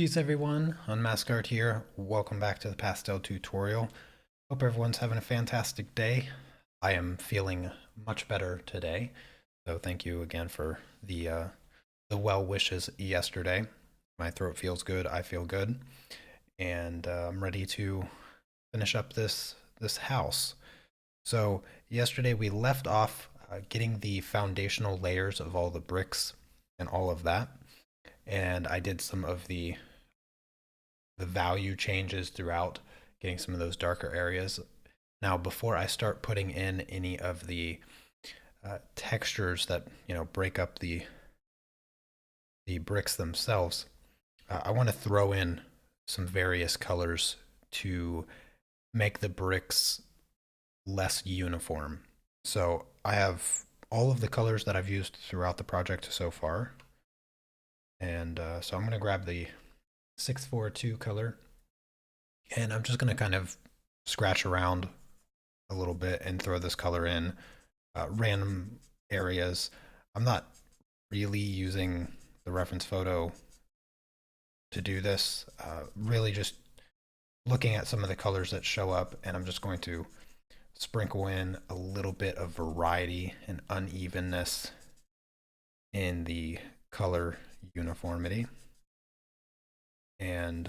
Peace everyone, Unmask Art here. Welcome back to the Pastel tutorial. Hope everyone's having a fantastic day. I am feeling much better today, so thank you again for the well wishes yesterday. My throat feels good, I feel good, and I'm ready to finish up this house. So yesterday we left off getting the foundational layers of all the bricks and all of that, and I did some of the value changes throughout, getting some of those darker areas. Now, before I start putting in any of the textures that break up the bricks themselves, I want to throw in some various colors to make the bricks less uniform. So I have all of the colors that I've used throughout the project so far, and so I'm going to grab the 642 color, and I'm just going to kind of scratch around a little bit and throw this color in random areas. I'm not really using the reference photo to do this, really just looking at some of the colors that show up, and I'm just going to sprinkle in a little bit of variety and unevenness in the color uniformity. And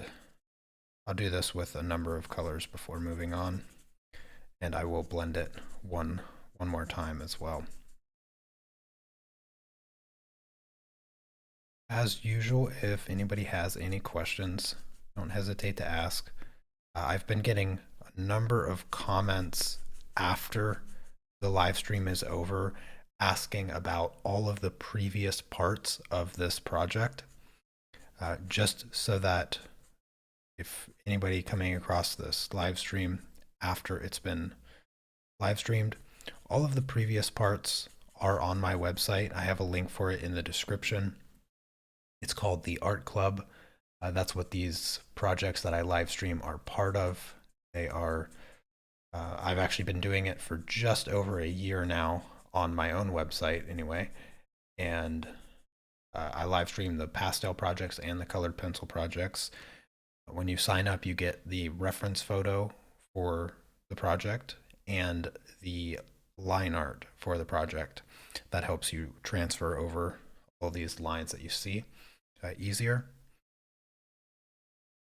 I'll do this with a number of colors before moving on, and I will blend it one more time as well. As usual, if anybody has any questions, don't hesitate to ask. I've been getting a number of comments after the live stream is over asking about all of the previous parts of this project, just so that if anybody coming across this live stream after it's been live streamed, all of the previous parts are on my website. I have a link for it in the description. It's called the Art Club. That's what these projects that I live stream are part of. They are, I've actually been doing it for just over a year now on my own website anyway. And I live stream the pastel projects and the colored pencil projects. When you sign up, you get the reference photo for the project and the line art for the project. That helps you transfer over all these lines that you see easier.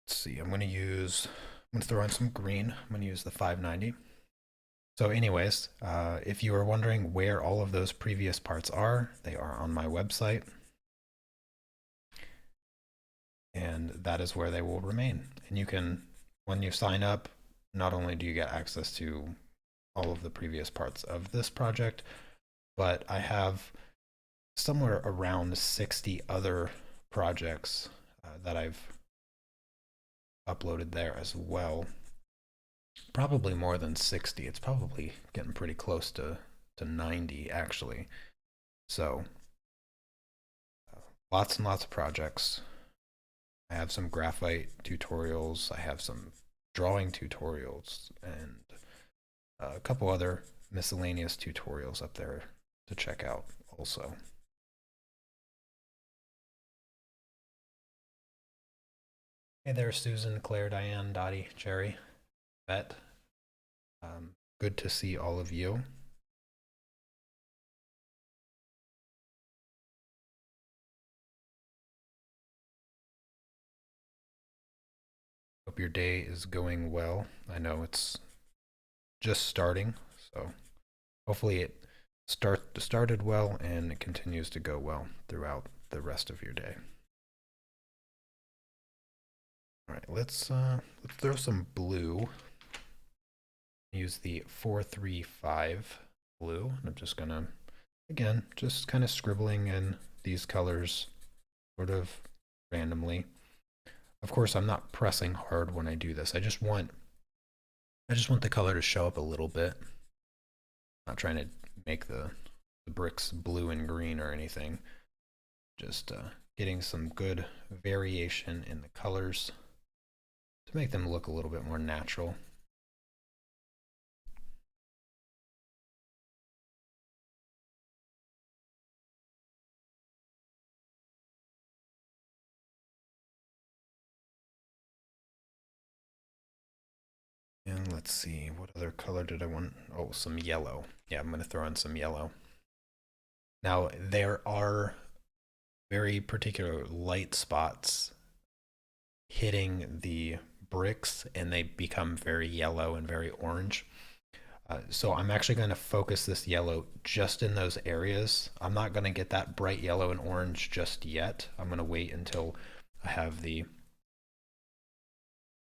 Let's see, I'm going to throw in some green. I'm going to use the 590. So anyways, if you are wondering where all of those previous parts are, they are on my website. And that is where they will remain. And you can, when you sign up, not only do you get access to all of the previous parts of this project, but I have somewhere around 60 other projects that I've uploaded there as well. Probably more than 60. It's probably getting pretty close to 90 actually. So lots and lots of projects. I have some graphite tutorials, I have some drawing tutorials, and a couple other miscellaneous tutorials up there to check out also. Hey there, Susan, Claire, Diane, Dottie, Cherry, Bet. Good to see all of you. Hope your day is going well. I know it's just starting, so hopefully it started well and it continues to go well throughout the rest of your day. All right, let's throw some blue. Use the 435 blue. And I'm just gonna, again, just kind of scribbling in these colors sort of randomly. Of course, I'm not pressing hard when I do this. I just want the color to show up a little bit. I'm not trying to make the bricks blue and green or anything. Just getting some good variation in the colors to make them look a little bit more natural. let's see, what other color did I want? Oh, some yellow. Yeah, I'm going to throw in some yellow. Now, there are very particular light spots hitting the bricks, and they become very yellow and very orange. So I'm actually going to focus this yellow just in those areas. I'm not going to get that bright yellow and orange just yet. I'm going to wait until I have the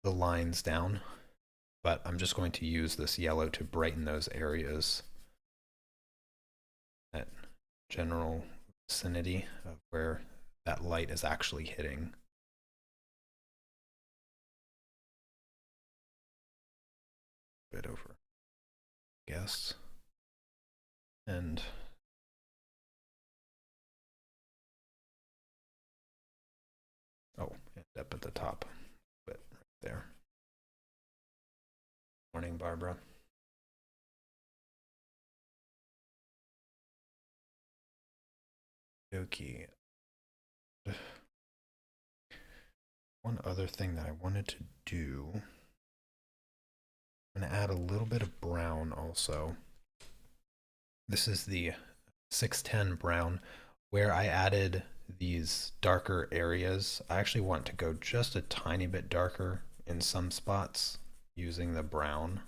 lines down, but I'm just going to use this yellow to brighten those areas, that general vicinity of where that light is actually hitting. Bit over, I guess. And oh, and up at the top, bit right there. Morning, Barbara. Okay. One other thing that I wanted to do, I'm going to add a little bit of brown also. This is the 610 brown, where I added these darker areas. I actually want to go just a tiny bit darker in some spots using the brown.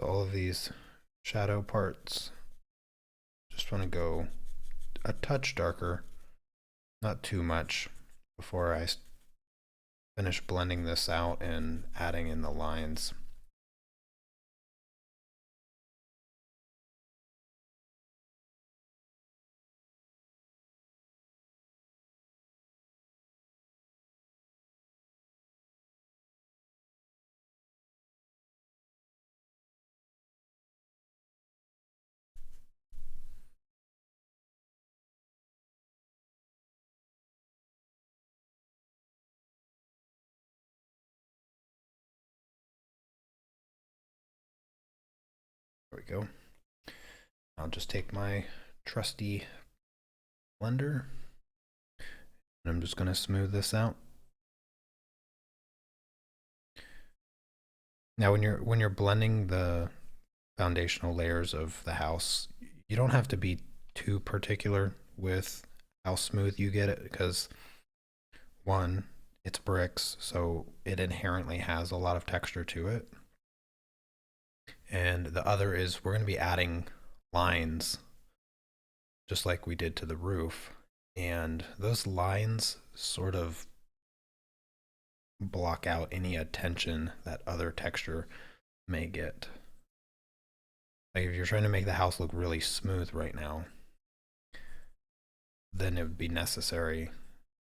All of these shadow parts, just want to go a touch darker, not too much, before I finish blending this out and adding in the lines. There we go. I'll just take my trusty blender and I'm just going to smooth this out. Now when you're blending the foundational layers of the house, you don't have to be too particular with how smooth you get it, because one, it's bricks, so it inherently has a lot of texture to it. And the other is we're going to be adding lines just like we did to the roof. And those lines sort of block out any attention that other texture may get. Like if you're trying to make the house look really smooth right now, then it would be necessary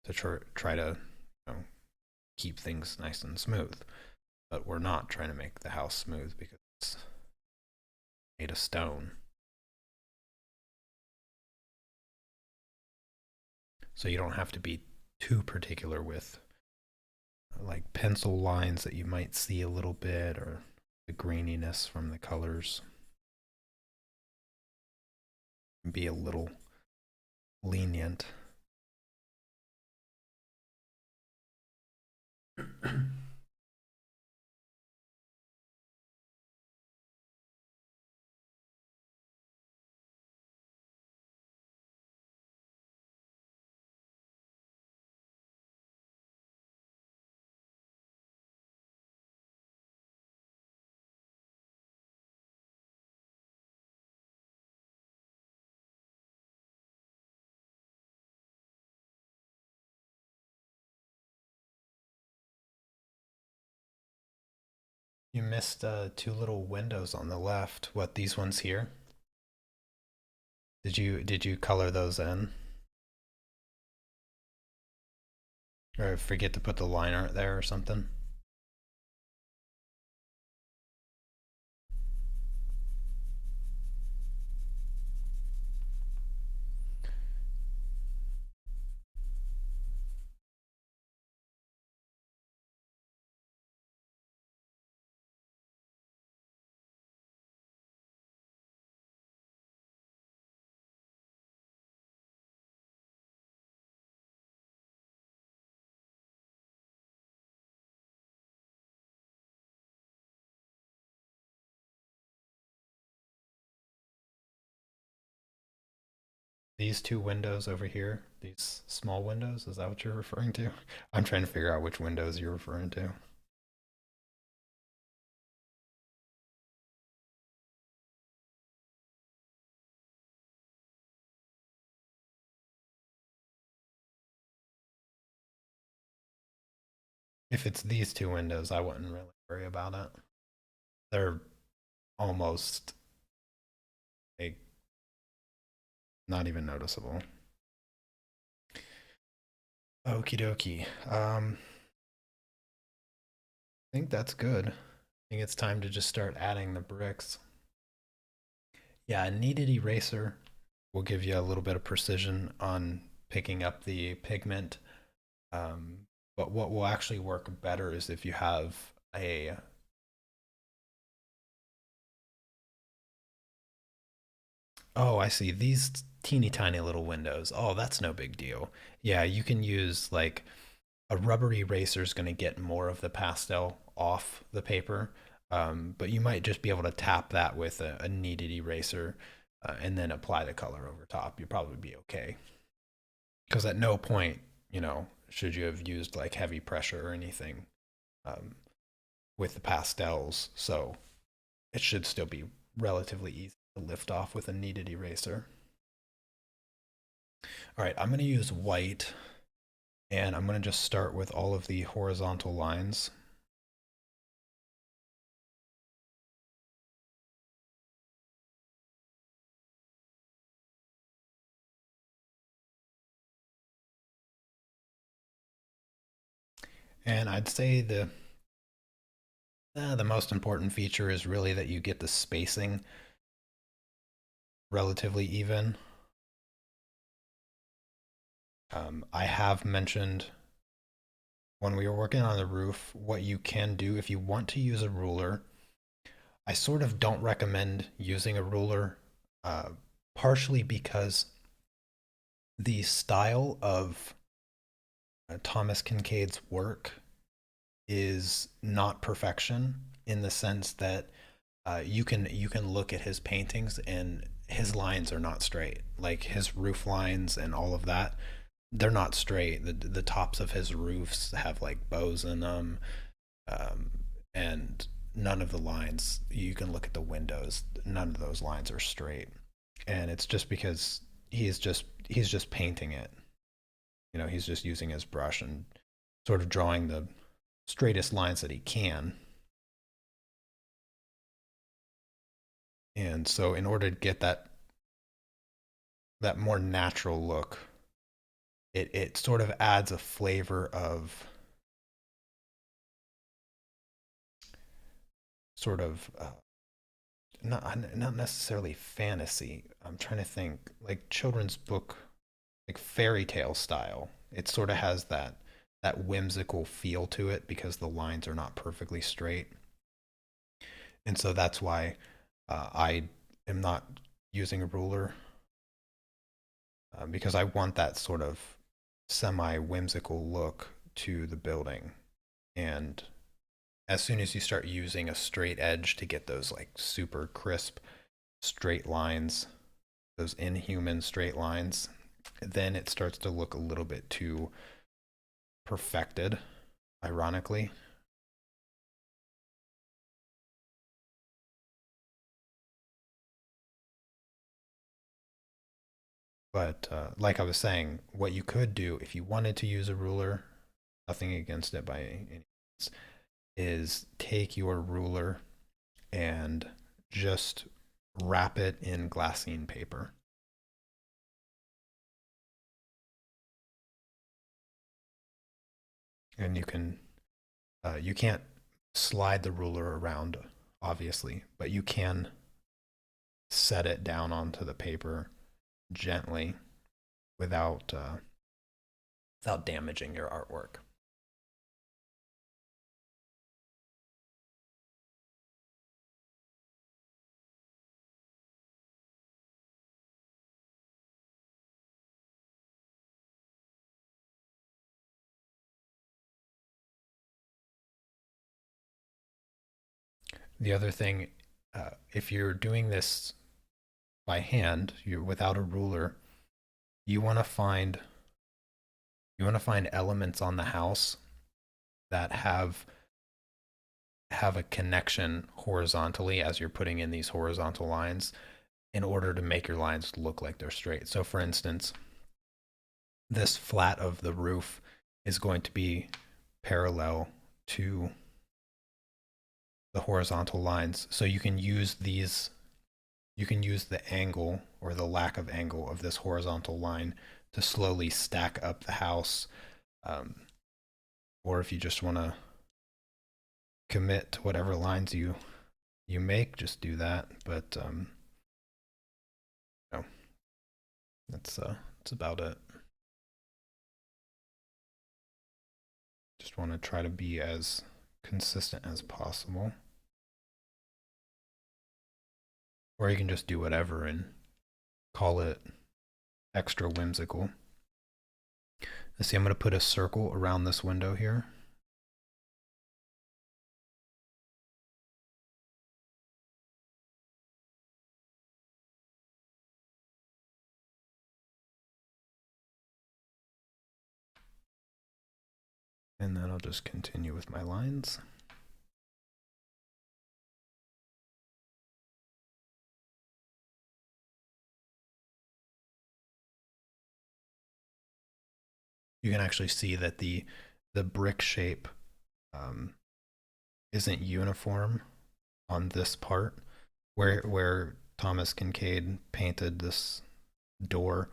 to try to, you know, keep things nice and smooth. But we're not trying to make the house smooth because it's made of stone. So you don't have to be too particular with like pencil lines that you might see a little bit, or the graininess from the colors. Be a little lenient. You missed two little windows on the left. What, these ones here? Did you color those in? Or forget to put the line art there or something? These two windows over here, these small windows, is that what you're referring to? I'm trying to figure out which windows you're referring to. If it's these two windows, I wouldn't really worry about it. They're almost like not even noticeable. Okie dokie. I think that's good. I think it's time to just start adding the bricks. Yeah, a kneaded eraser will give you a little bit of precision on picking up the pigment. But what will actually work better is if you have a. Oh, I see. These teeny tiny little windows. Oh, that's no big deal. Yeah, you can use like a rubber eraser is going to get more of the pastel off the paper. But you might just be able to tap that with a kneaded eraser and then apply the color over top. You'll probably be okay. Because at no point, should you have used like heavy pressure or anything um, with the pastels. So it should still be relatively easy to lift off with a kneaded eraser. All right, I'm going to use white and I'm going to just start with all of the horizontal lines. And I'd say the most important feature is really that you get the spacing relatively even. I have mentioned when we were working on the roof what you can do if you want to use a ruler. I sort of don't recommend using a ruler, uh, partially because the style of Thomas Kinkade's work is not perfection in the sense that you can look at his paintings and his lines are not straight. Like his roof lines and all of that, they're not straight. The tops of his roofs have like bows in them, um, and none of the lines. You can look at the windows. None of those lines are straight, and it's just because he's just painting it. He's just using his brush and sort of drawing the straightest lines that he can. And so in order to get that more natural look, it sort of adds a flavor of sort of not necessarily fantasy. I'm trying to think like children's book, like fairy tale style. It sort of has that whimsical feel to it because the lines are not perfectly straight, and so that's why I am not using a ruler because I want that sort of semi whimsical look to the building. And as soon as you start using a straight edge to get those like super crisp straight lines, those inhuman straight lines, then it starts to look a little bit too perfected, ironically. But like I was saying, what you could do if you wanted to use a ruler, nothing against it by any means, is take your ruler and just wrap it in glassine paper. And you can't slide the ruler around, obviously, but you can set it down onto the paper gently without damaging your artwork. The other thing, if you're doing this by hand, you're without a ruler, you want to find elements on the house that have a connection horizontally as you're putting in these horizontal lines in order to make your lines look like they're straight. So for instance, this flat of the roof is going to be parallel to the horizontal lines. So you can use the angle or the lack of angle of this horizontal line to slowly stack up the house. Um, or if you just want to commit to whatever lines you make, just do that. But no, that's about it. Just want to try to be as consistent as possible. Or you can just do whatever and call it extra whimsical. Let's see, I'm going to put a circle around this window here. And then I'll just continue with my lines. You can actually see that the brick shape isn't uniform on this part where Thomas Kinkade painted this door.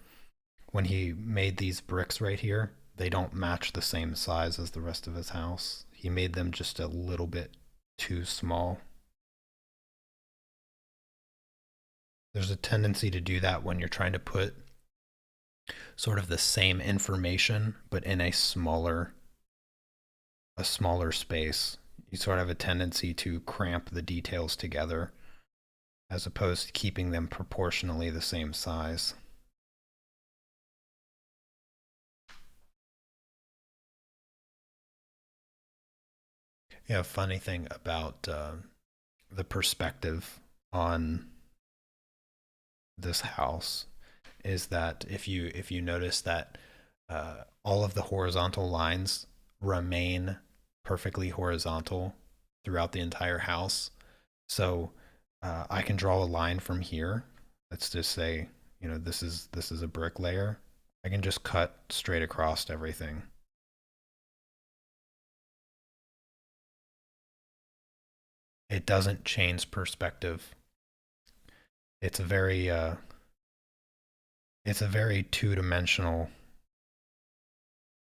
When he made these bricks right here, they don't match the same size as the rest of his house. He made them just a little bit too small. There's a tendency to do that when you're trying to put sort of the same information but in a smaller space. You sort of have a tendency to cramp the details together as opposed to keeping them proportionally the same size. Yeah, funny thing about the perspective on this house is that if you notice that all of the horizontal lines remain perfectly horizontal throughout the entire house. So I can draw a line from here. Let's just say, you know, this is a brick layer. I can just cut straight across everything. It doesn't change perspective. It's a very two-dimensional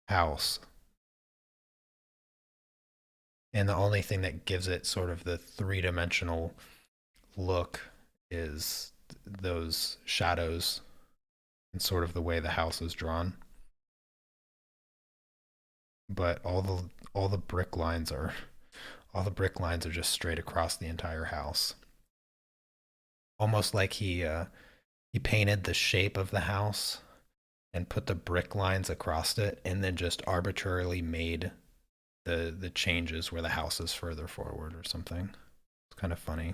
house. And the only thing that gives it sort of the three-dimensional look is those shadows and sort of the way the house is drawn. But all the brick lines are just straight across the entire house. Almost like he painted the shape of the house and put the brick lines across it and then just arbitrarily made the changes where the house is further forward or something. It's kind of funny.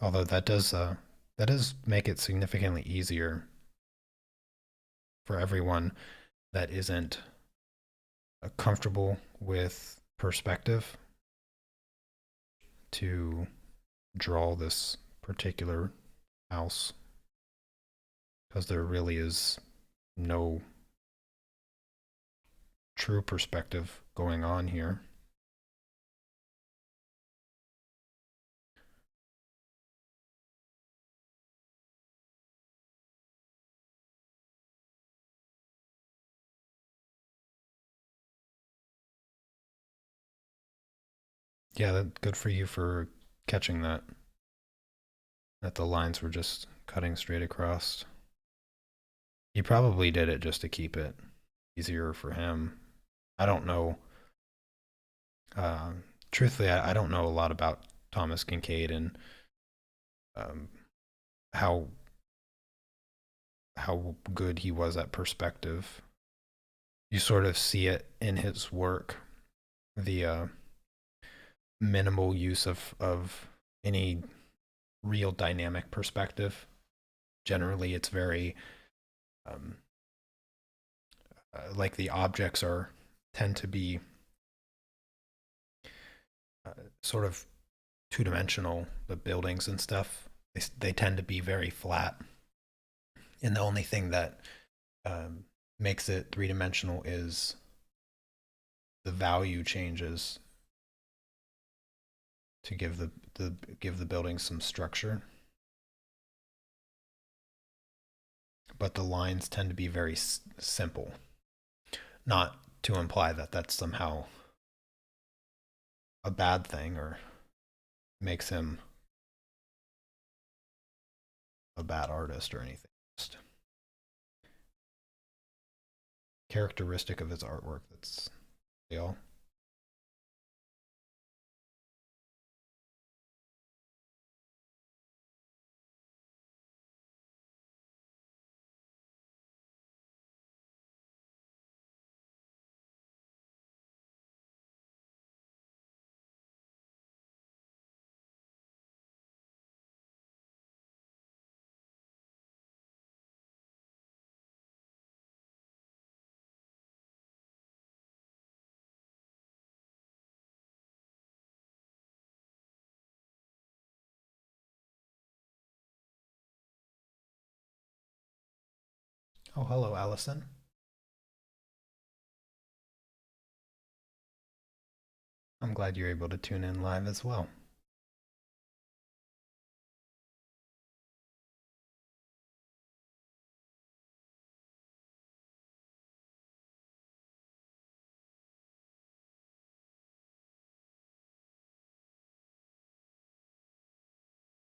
Although that does make it significantly easier for everyone that isn't comfortable with perspective to draw this particular house because there really is no true perspective going on here. Yeah, good for you for catching that. That the lines were just cutting straight across. He probably did it just to keep it easier for him. I don't know. Uh, Truthfully, I don't know a lot about Thomas Kinkade and um, how how good he was at perspective. You sort of see it in his work, the minimal use of any real dynamic perspective. Generally, it's very um, like the objects are tend to be uh, sort of two dimensional. The buildings and stuff they tend to be very flat, and the only thing that makes it three dimensional is the value changes to give the building some structure. But the lines tend to be very simple, not to imply that that's somehow a bad thing or makes him a bad artist or anything. Just characteristic of his artwork. That's all. Oh, hello, Allison. I'm glad you're able to tune in live as well.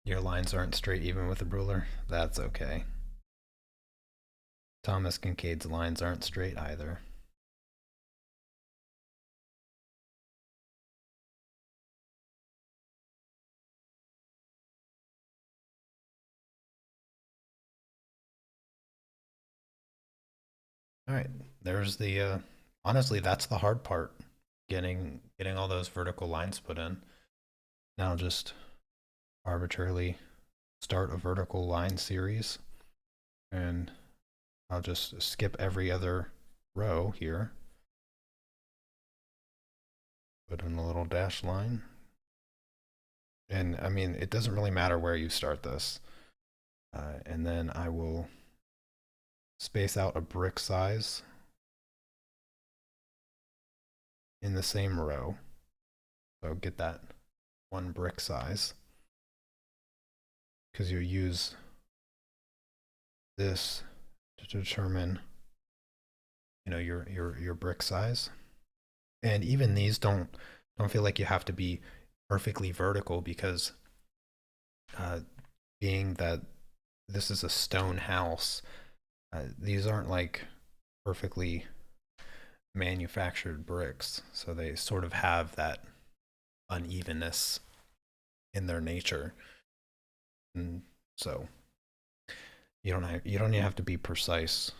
Your lines aren't straight even with a ruler. That's okay. Thomas Kinkade's lines aren't straight either. All right, there's the. Honestly, that's the hard part, getting all those vertical lines put in. Now just arbitrarily start a vertical line series, and I'll just skip every other row here. Put in a little dash line. And I mean, it doesn't really matter where you start this. And then I will space out a brick size in the same row. So get that one brick size, because you use this to determine, your brick size. And even these don't feel like you have to be perfectly vertical, because being that this is a stone house, these aren't like perfectly manufactured bricks, so they sort of have that unevenness in their nature. And so you don't even have to be precise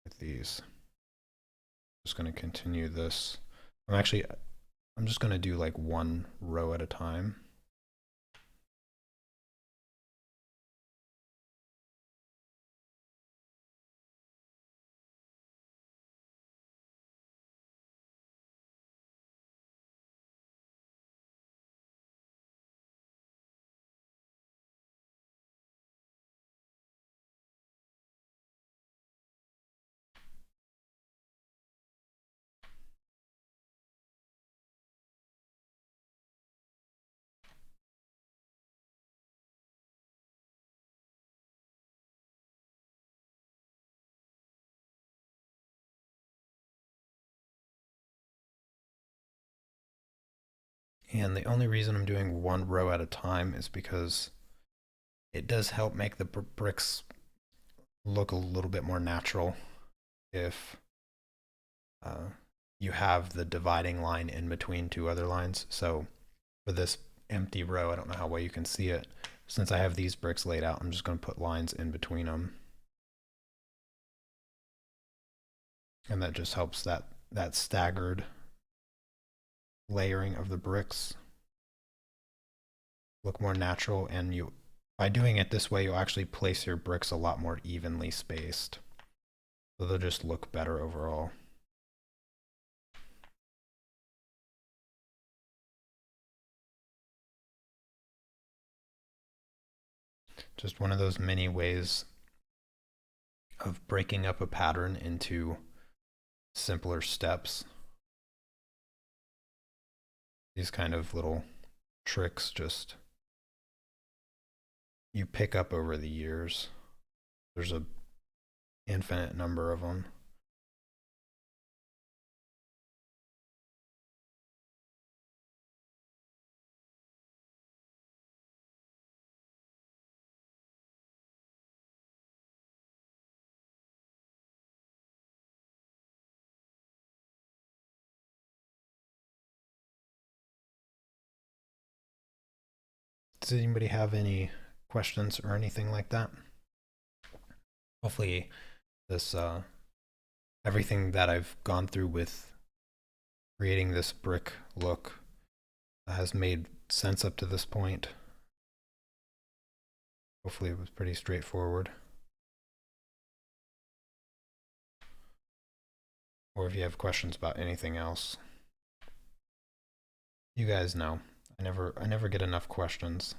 with these. Just going to continue this. I'm just going to do like one row at a time. And the only reason I'm doing one row at a time is because it does help make the bricks look a little bit more natural if you have the dividing line in between two other lines. So for this empty row, I don't know how well you can see it. Since I have these bricks laid out, I'm just going to put lines in between them. and that just helps that staggered layering of the bricks look more natural, and you by doing it this way you'll actually place your bricks a lot more evenly spaced, so they'll just look better overall. Just one of those many ways of breaking up a pattern into simpler steps. These kind of little tricks just you pick up over the years. There's a infinite number of them. Does anybody have any questions or anything like that? Hopefully this everything that I've gone through with creating this brick look has made sense up to this point. Hopefully it was pretty straightforward. Or if you have questions about anything else. You guys know, I never get enough questions.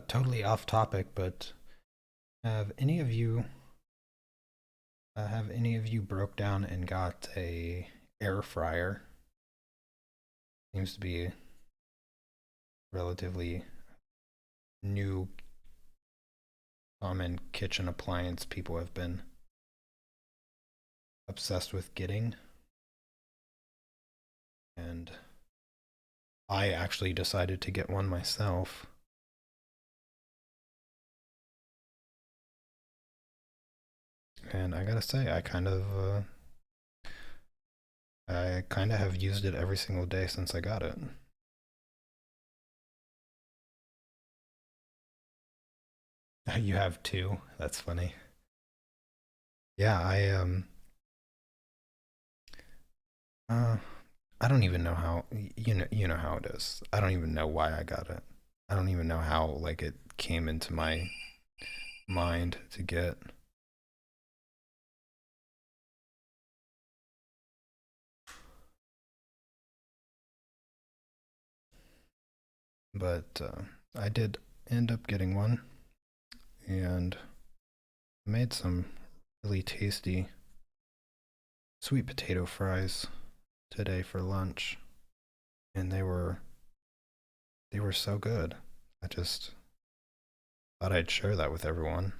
Totally off topic, but have any of you broke down and got a air fryer? Seems to be a relatively new common kitchen appliance people have been obsessed with getting. And I actually decided to get one myself. And I gotta say, I kind of have used it every single day since I got it. You have two? That's funny. Yeah, uh I don't even know how you know how it is. I don't even know why I got it. I don't even know how like it came into my mind to get. But I did end up getting one and made some really tasty sweet potato fries today for lunch, and they were so good. I just thought I'd share that with everyone.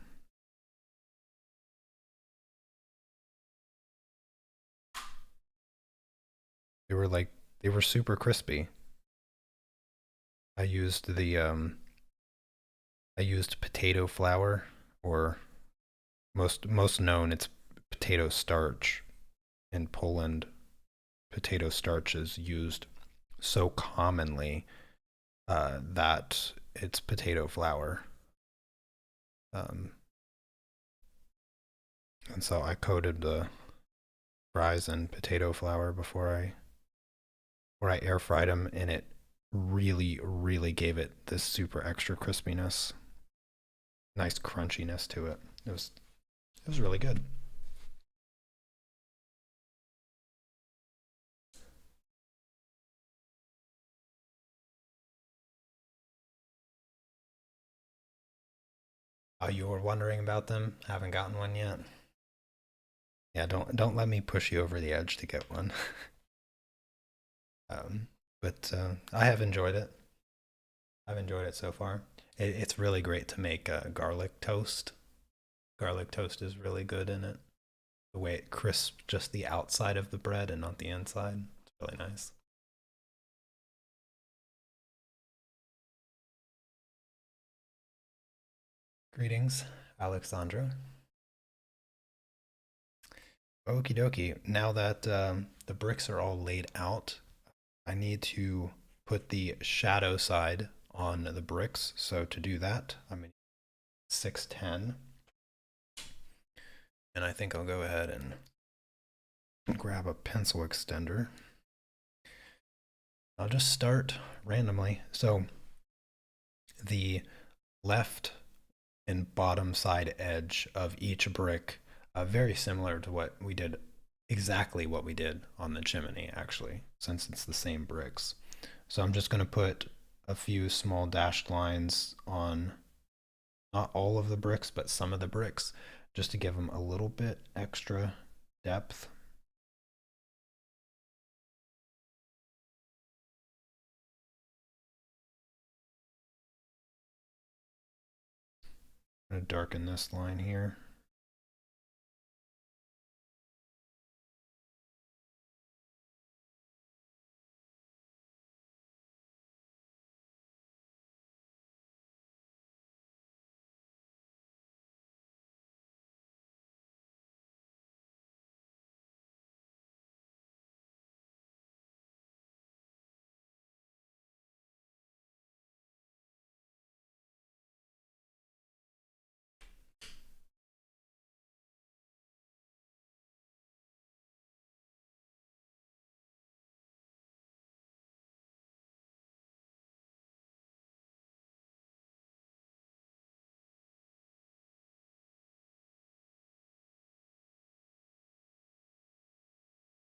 They were like they were super crispy. I used I used potato flour, or most known it's potato starch. In Poland, potato starch is used so commonly that it's potato flour. Um, and so I coated the fries in potato flour before I air fried them, and it really, really gave it this super extra crispiness, nice crunchiness to it. It was really good. Oh, you were wondering about them? Haven't gotten one yet. Yeah, don't let me push you over the edge to get one. um, but I have enjoyed it. I've enjoyed it so far. It's really great to make garlic toast. Garlic toast is really good in it. The way it crisps just the outside of the bread and not the inside. It's really nice. Greetings, Alexandra. Okie dokie. Now that the bricks are all laid out, I need to put the shadow side on the bricks. So to do that, I'm going to 610. And I think I'll go ahead and grab a pencil extender. I'll just start randomly. So the left and bottom side edge of each brick, very similar to what we did, exactly what we did on the chimney, actually, since it's the same bricks. So I'm just going to put a few small dashed lines on not all of the bricks, but some of the bricks, just to give them a little bit extra depth. I'm going to darken this line here.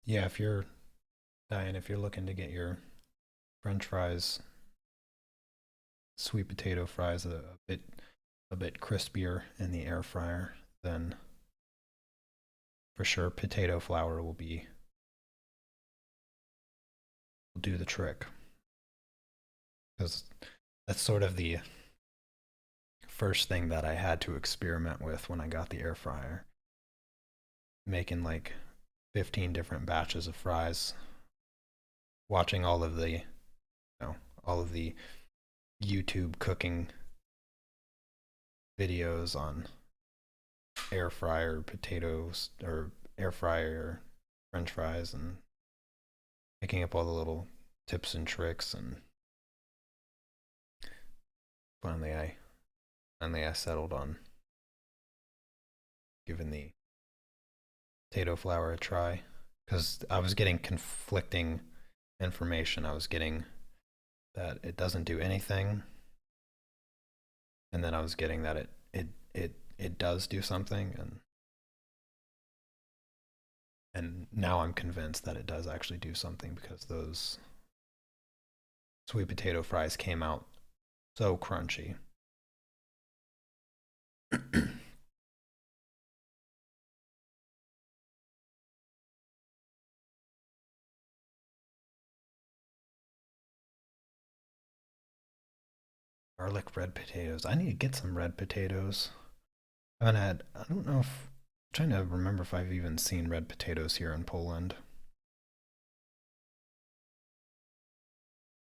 Yeah, if you're Diane, if you're looking to get your French fries, sweet potato fries, a bit crispier in the air fryer, then for sure potato flour will do the trick, because that's sort of the first thing that I had to experiment with when I got the air fryer, making like 15 different batches of fries, watching all of the YouTube cooking videos on air fryer potatoes or air fryer French fries, and picking up all the little tips and tricks, and finally I settled on giving the potato flour a try, because I was getting conflicting information. I was getting that it doesn't do anything, and then I was getting that it does do something, and now I'm convinced that it does actually do something, because those sweet potato fries came out so crunchy. Garlic red potatoes. I need to get some red potatoes. I don't know if, I'm trying to remember if I've even seen red potatoes here in Poland.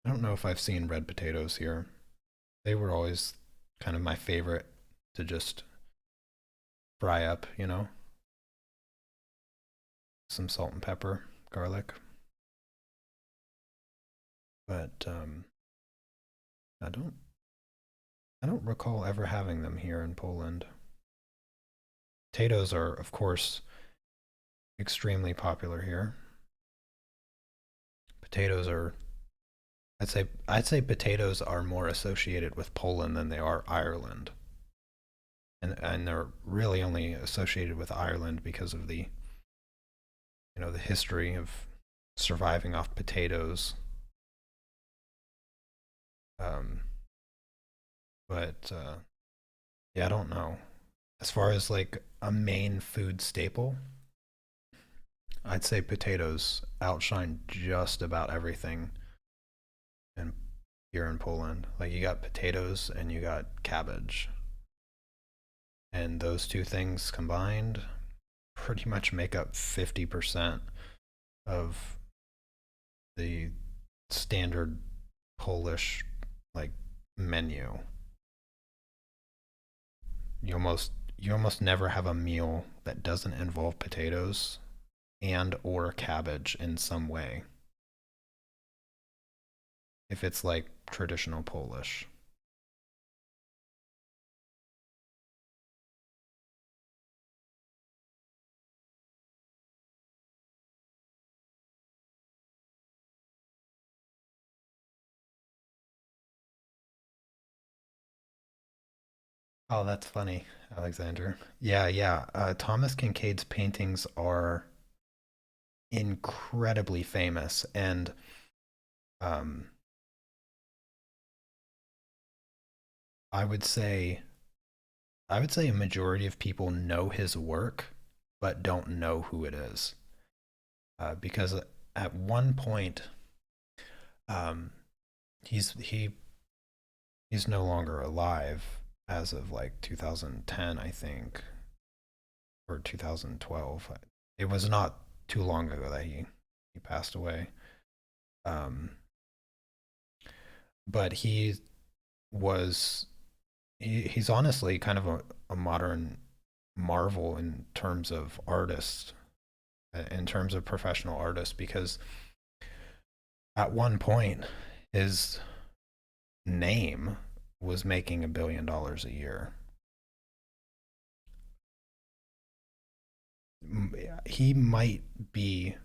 I don't know if I've seen red potatoes here. They were always kind of my favorite to just fry up, some salt and pepper, garlic. But I don't I don't recall ever having them here in Poland. Potatoes are, of course, extremely popular here. Potatoes are I'd say potatoes are more associated with Poland than they are Ireland. And they're really only associated with Ireland because of the history of surviving off potatoes. Um, but yeah, I don't know. As far as like a main food staple, I'd say potatoes outshine just about everything in here in Poland. Like you got potatoes and you got cabbage. And those two things combined pretty much make up 50% of the standard Polish like menu. You almost never have a meal that doesn't involve potatoes and or cabbage in some way if it's like traditional Polish. Oh, that's funny, Alexander. Yeah, yeah. Thomas Kincaid's paintings are incredibly famous, and um, I would say I would say a majority of people know his work, but don't know who it is. Because at one point, um, he he's no longer alive as of like 2010, I think, or 2012. It was not too long ago that he passed away. Um, but was he's honestly kind of a modern marvel in terms of artists, in terms of professional artists, because at one point his name was making $1 billion a year. He might be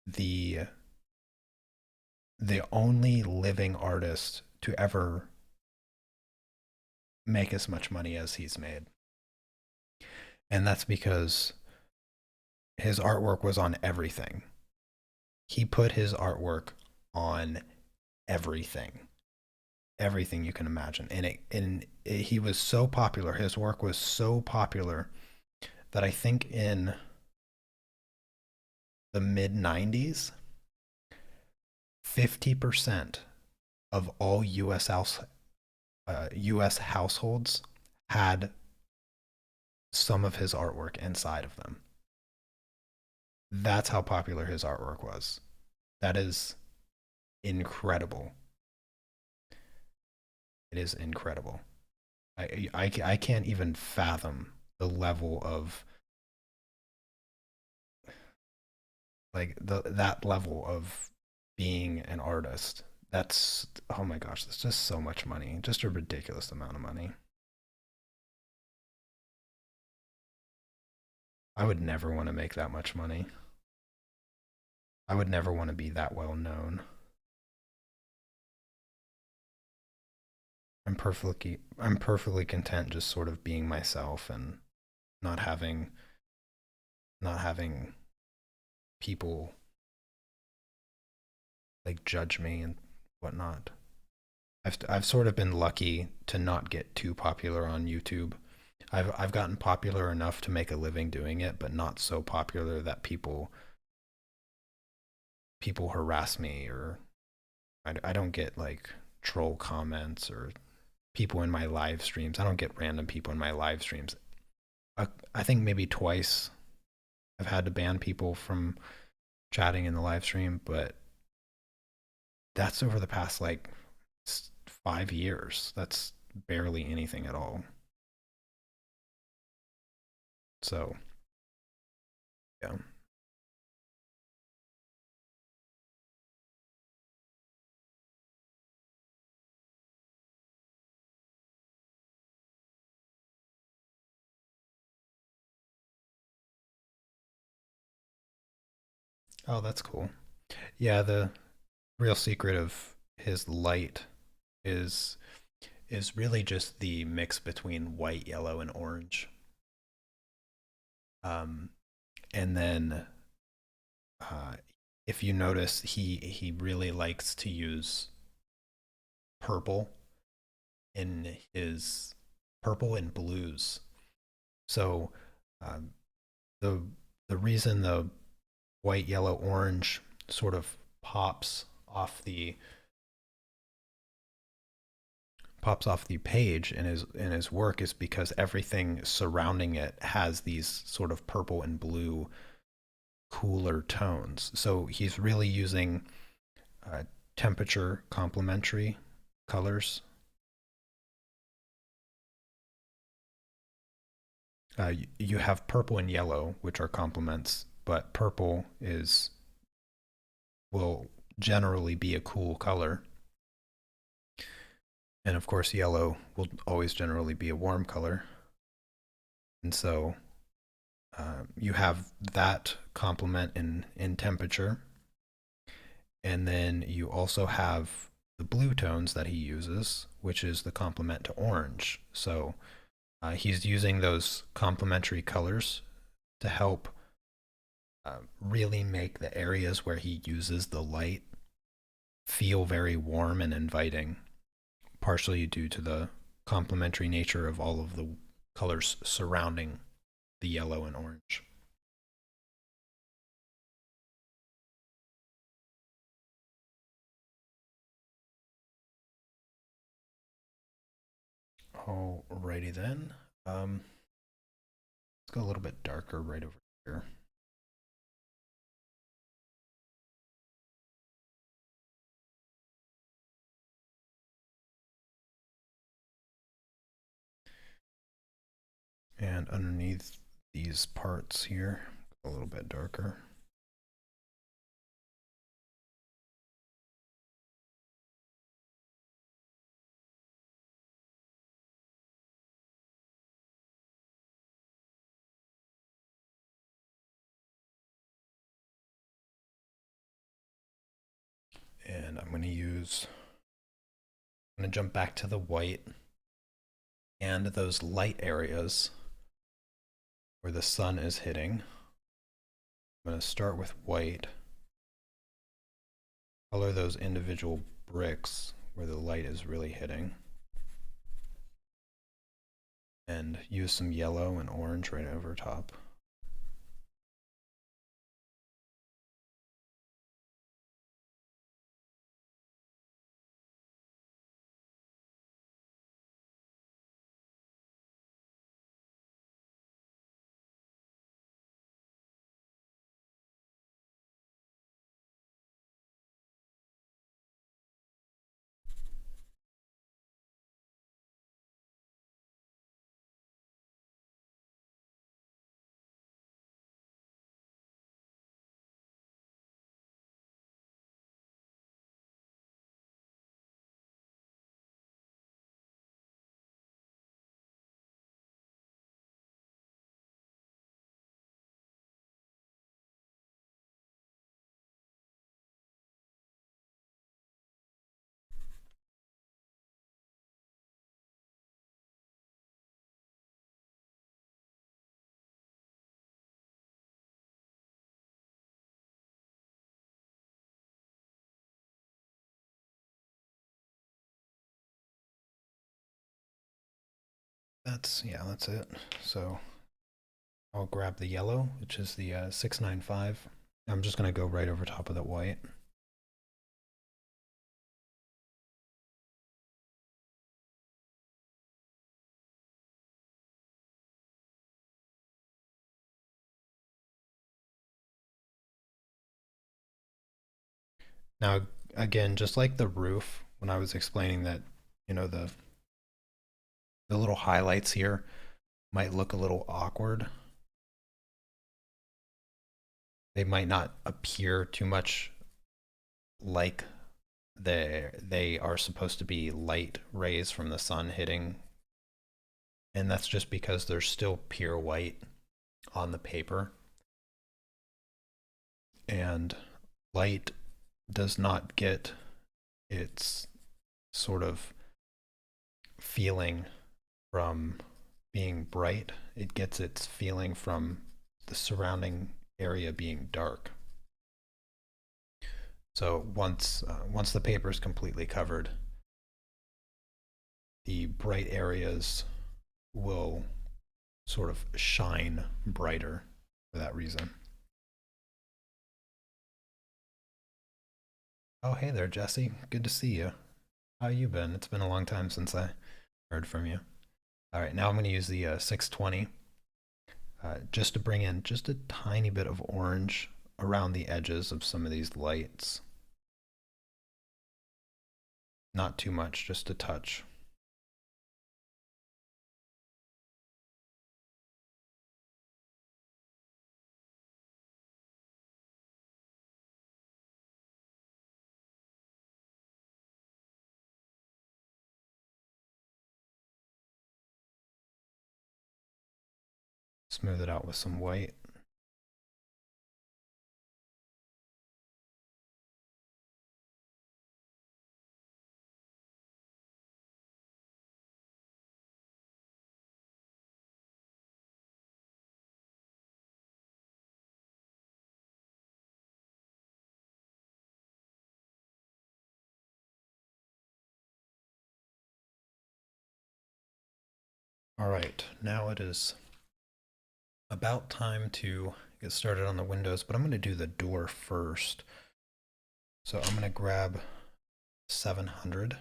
the the only living artist to ever make as much money as he's made. And that's because his artwork was on everything. He put his artwork on everything. Everything you can imagine. He was so popular. His work was so popular that I think in the mid 90s, 50% of all US households had some of his artwork inside of them. That's how popular his artwork was. That is incredible. It is incredible. I can't even fathom the level of like that level of being an artist. That's, oh my gosh, that's just so much money. Just a ridiculous amount of money. I would never want to make that much money. I would never want to be that well known. I'm perfectly content just sort of being myself and not having not having people like judge me and whatnot. I've sort of been lucky to not get too popular on YouTube. I've gotten popular enough to make a living doing it, but not so popular that people harass me, or I don't get like troll comments or people in my live streams. I don't get random people in my live streams. I think maybe twice I've had to ban people from chatting in the live stream, but that's over the past like 5 years. That's barely anything at all. So, yeah. Oh, that's cool. Yeah, the real secret of his light is is really just the mix between white, yellow, and orange. Um, and then uh, if you notice, he really likes to use purple in his purple and blues. So um, the the reason the white, yellow, orange sort of pops off the pops off the page in his work is because everything surrounding it has these sort of purple and blue cooler tones. So he's really using uh, temperature complementary colors. You have purple and yellow, which are complements, but purple is will generally be a cool color, and of course yellow will always generally be a warm color. And so you have that complement in temperature, and then you also have the blue tones that he uses, which is the complement to orange. So he's using those complementary colors to help really make the areas where he uses the light feel very warm and inviting, partially due to the complementary nature of all of the colors surrounding the yellow and orange. Alrighty then. Let's go a little bit darker right over here. And underneath these parts here, a little bit darker. And I'm going to jump back to the white and those light areas where the sun is hitting. I'm going to start with white, color those individual bricks where the light is really hitting, and use some yellow and orange right over top. That's it. So I'll grab the yellow, which is the 695. I'm just going to go right over top of that white. Now, again, just like the roof, when I was explaining that, the little highlights here might look a little awkward. They might not appear too much like they are supposed to be light rays from the sun hitting, and that's just because they're still pure white on the paper. and light does not get its sort of feeling from being bright. It gets its feeling from the surrounding area being dark. So once the paper is completely covered, the bright areas will sort of shine brighter for that reason. Oh, hey there, Jesse. Good to see you. How you been? It's been a long time since I heard from you. All right, now I'm going to use the 620 just to bring in just a tiny bit of orange around the edges of some of these lights. Not too much, just a touch. Smooth it out with some white. All right, now it is about time to get started on the windows, but I'm going to do the door first. So I'm going to grab 700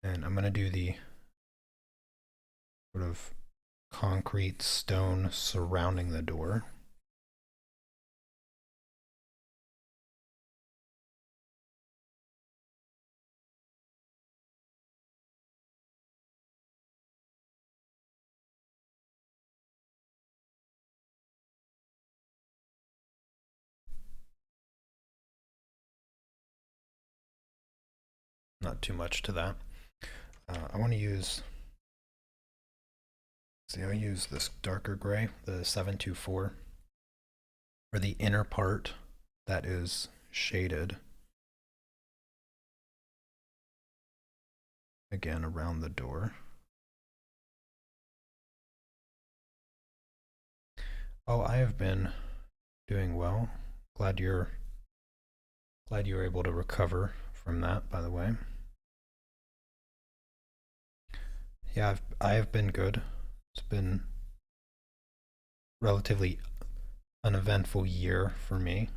and I'm going to do the sort of concrete stone surrounding the door. Not too much to that. I want to use, see, I'll use this darker gray, the 724, for the inner part that is shaded. Again, around the door. Oh, I have been doing well. Glad you were able to recover from that, by the way. Yeah, I have been good. It's been relatively uneventful year for me.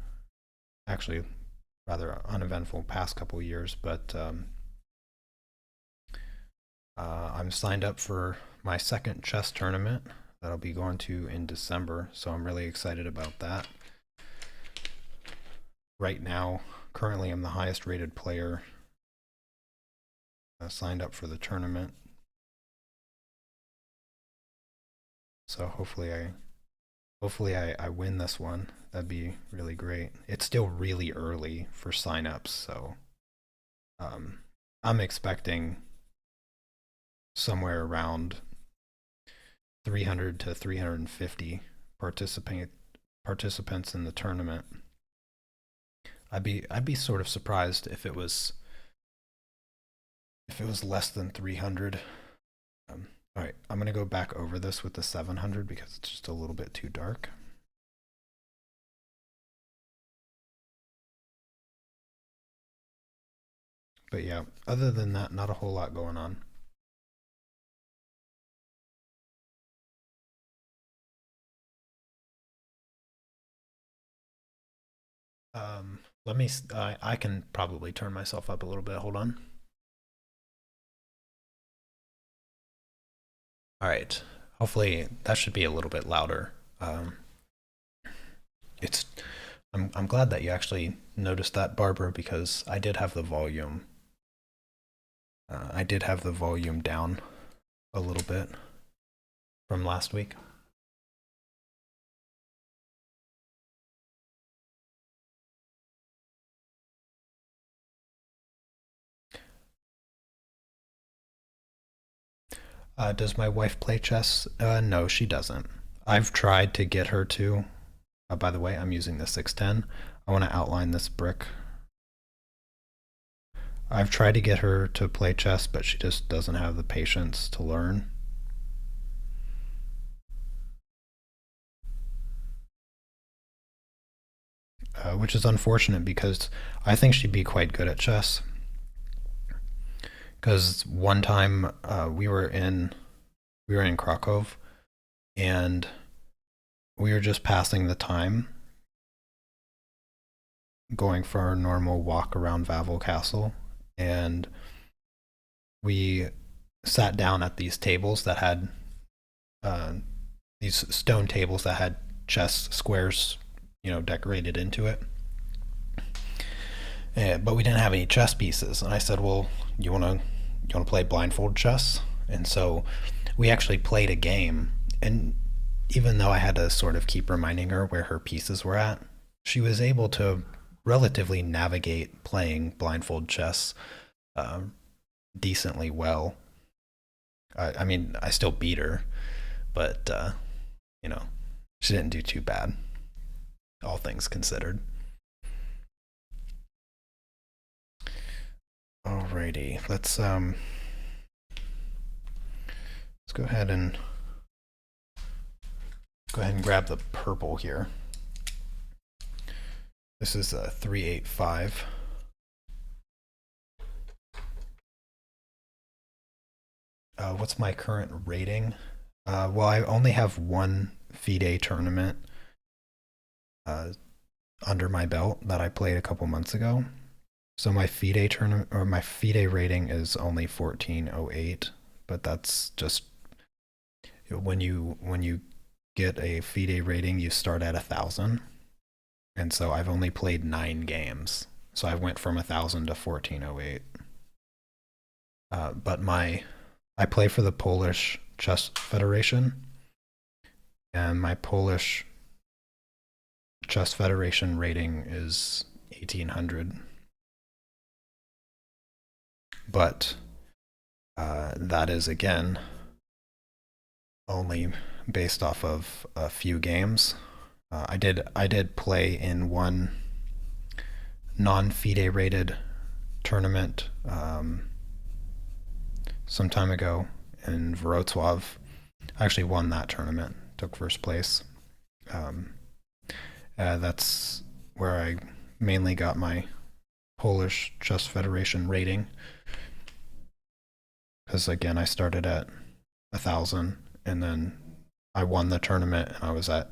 Actually, rather uneventful past couple years, but I'm signed up for my second chess tournament that I'll be going to in December, so I'm really excited about that. Right now, currently I'm the highest rated player signed up for the tournament. So hopefully I win this one. That'd be really great. It's still really early for signups, so I'm expecting somewhere around 300 to 350 participants in the tournament. I'd be sort of surprised if it was less than 300. All right, I'm gonna go back over this with the 700 because it's just a little bit too dark. But yeah, other than that, not a whole lot going on. Let me, I can probably turn myself up a little bit. Hold on. All right. Hopefully that should be a little bit louder. It's, I'm glad that you actually noticed that, Barbara, because I did have the volume down a little bit from last week. Does my wife play chess? No, she doesn't. I've tried to get her to. By the way, I'm using the 610. I want to outline this brick. I've tried to get her to play chess, but she just doesn't have the patience to learn. Which is unfortunate because I think she'd be quite good at chess. Because one time we were in Krakow, and we were just passing the time, going for our normal walk around Vavel Castle, and we sat down at these tables that had uh, these stone tables that had chess squares, decorated into it. But we didn't have any chess pieces, and I said, "Well, you want to play blindfold chess?" And so we actually played a game, and even though I had to sort of keep reminding her where her pieces were at, she was able to relatively navigate playing blindfold chess uh, decently well. I mean, I still beat her, but you know, she didn't do too bad, all things considered. Alrighty, let's go ahead and grab the purple here. This is a 385. What's my current rating? Well, I only have one FIDE tournament uh, under my belt that I played a couple months ago. So my FIDE tournament or my FIDE rating is only 1408, but that's just when you get a FIDE rating, you start at 1,000, and so I've only played 9 games. So I went from 1,000 to 1408. But I play for the Polish Chess Federation, and my Polish Chess Federation rating is 1,800. But that is again only based off of a few games. I did play in one non-FIDE rated tournament some time ago in Wrocław. I actually won that tournament, took first place. Um, that's where I mainly got my Polish Chess Federation rating. Because again, I started at 1,000, and then I won the tournament, and I was at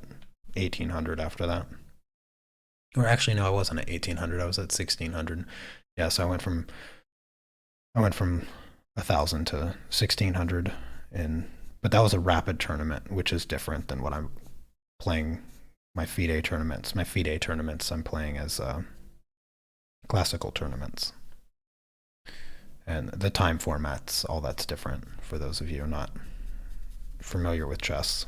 1,800 after that. Or actually, no, I wasn't at 1,800. I was at 1,600. Yeah, so I went from 1,000 to 1,600, but that was a rapid tournament, which is different than what I'm playing my FIDE tournaments. My FIDE tournaments I'm playing as classical tournaments. And the time formats, all that's different for those of you who are not familiar with chess.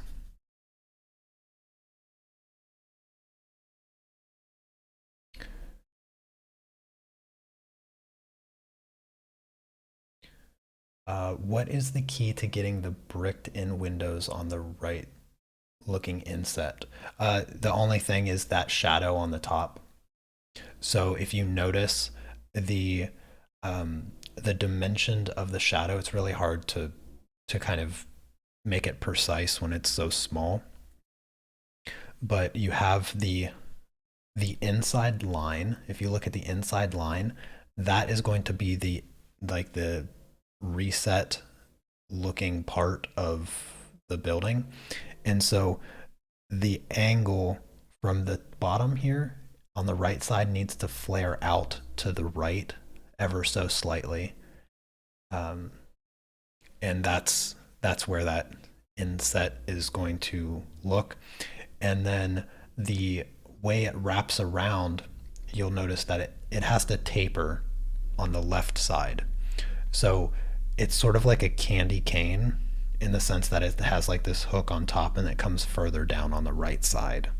What is the key to getting the bricked in windows on the right looking inset? The only thing is that shadow on the top. So if you notice the the dimension of the shadow, it's really hard to kind of make it precise when it's so small. But you have the inside line. If you look at the inside line, that is going to be the reset looking part of the building. And so the angle from the bottom here on the right side needs to flare out to the right ever so slightly. Um, and that's where that inset is going to look. And then the way it wraps around, you'll notice that it has to taper on the left side. So it's sort of like a candy cane in the sense that it has like this hook on top and it comes further down on the right side.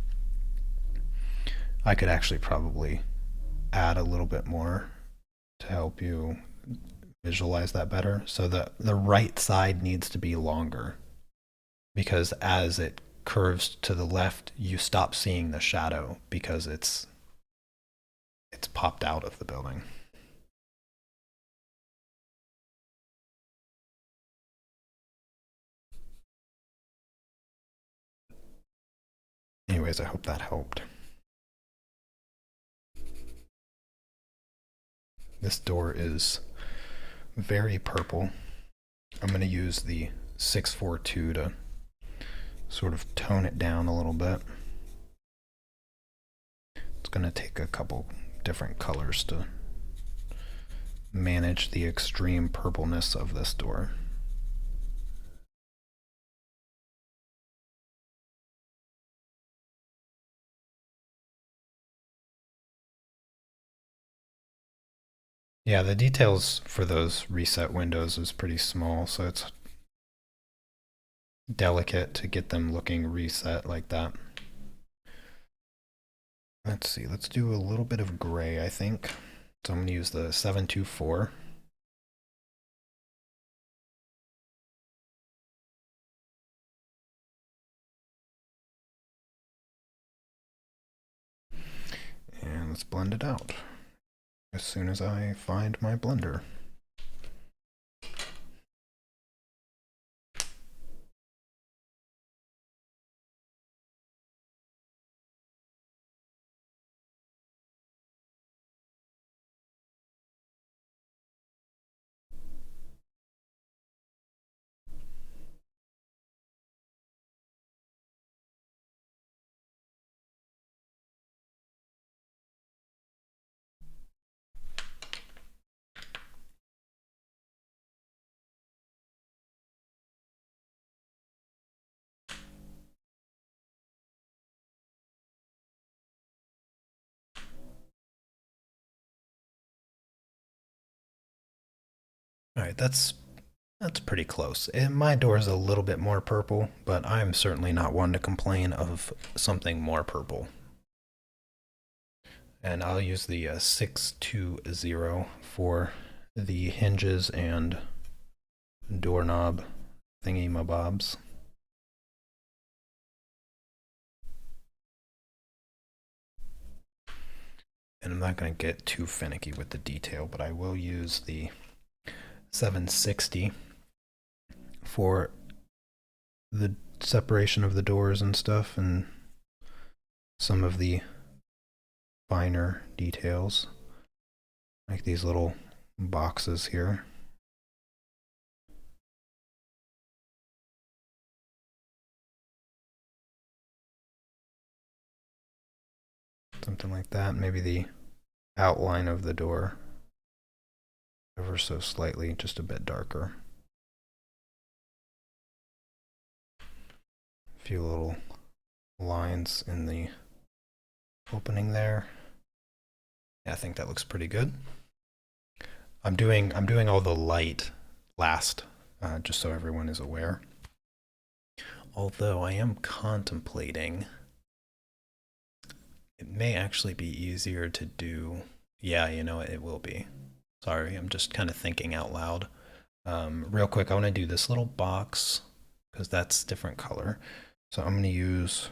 I could actually probably add a little bit more to help you visualize that better. So the right side needs to be longer because as it curves to the left, you stop seeing the shadow because it's popped out of the building. Anyways, I hope that helped. This door is very purple. I'm going to use the 642 to sort of tone it down a little bit. It's going to take a couple different colors to manage the extreme purpleness of this door. Yeah, the details for those reset windows is pretty small, so it's delicate to get them looking reset like that. Let's see, let's do a little bit of gray, I think. So I'm going to use the 724. And let's blend it out as soon as I find my blender. All right, that's pretty close. And my door is a little bit more purple, but I'm certainly not one to complain of something more purple. And I'll use the 620 for the hinges and doorknob thingy mabobs. And I'm not going to get too finicky with the detail, but I will use the 760 for the separation of the doors and stuff, and some of the finer details, like these little boxes here. Something like that. Maybe the outline of the door ever so slightly, just a bit darker. A few little lines in the opening there. Yeah, I think that looks pretty good. I'm doing all the light last, just so everyone is aware. Although I am contemplating, it may actually be easier to do. Yeah, you know, it will be. Sorry, I'm just kind of thinking out loud. Real quick, I want to do this little box because that's different color. So I'm going to use,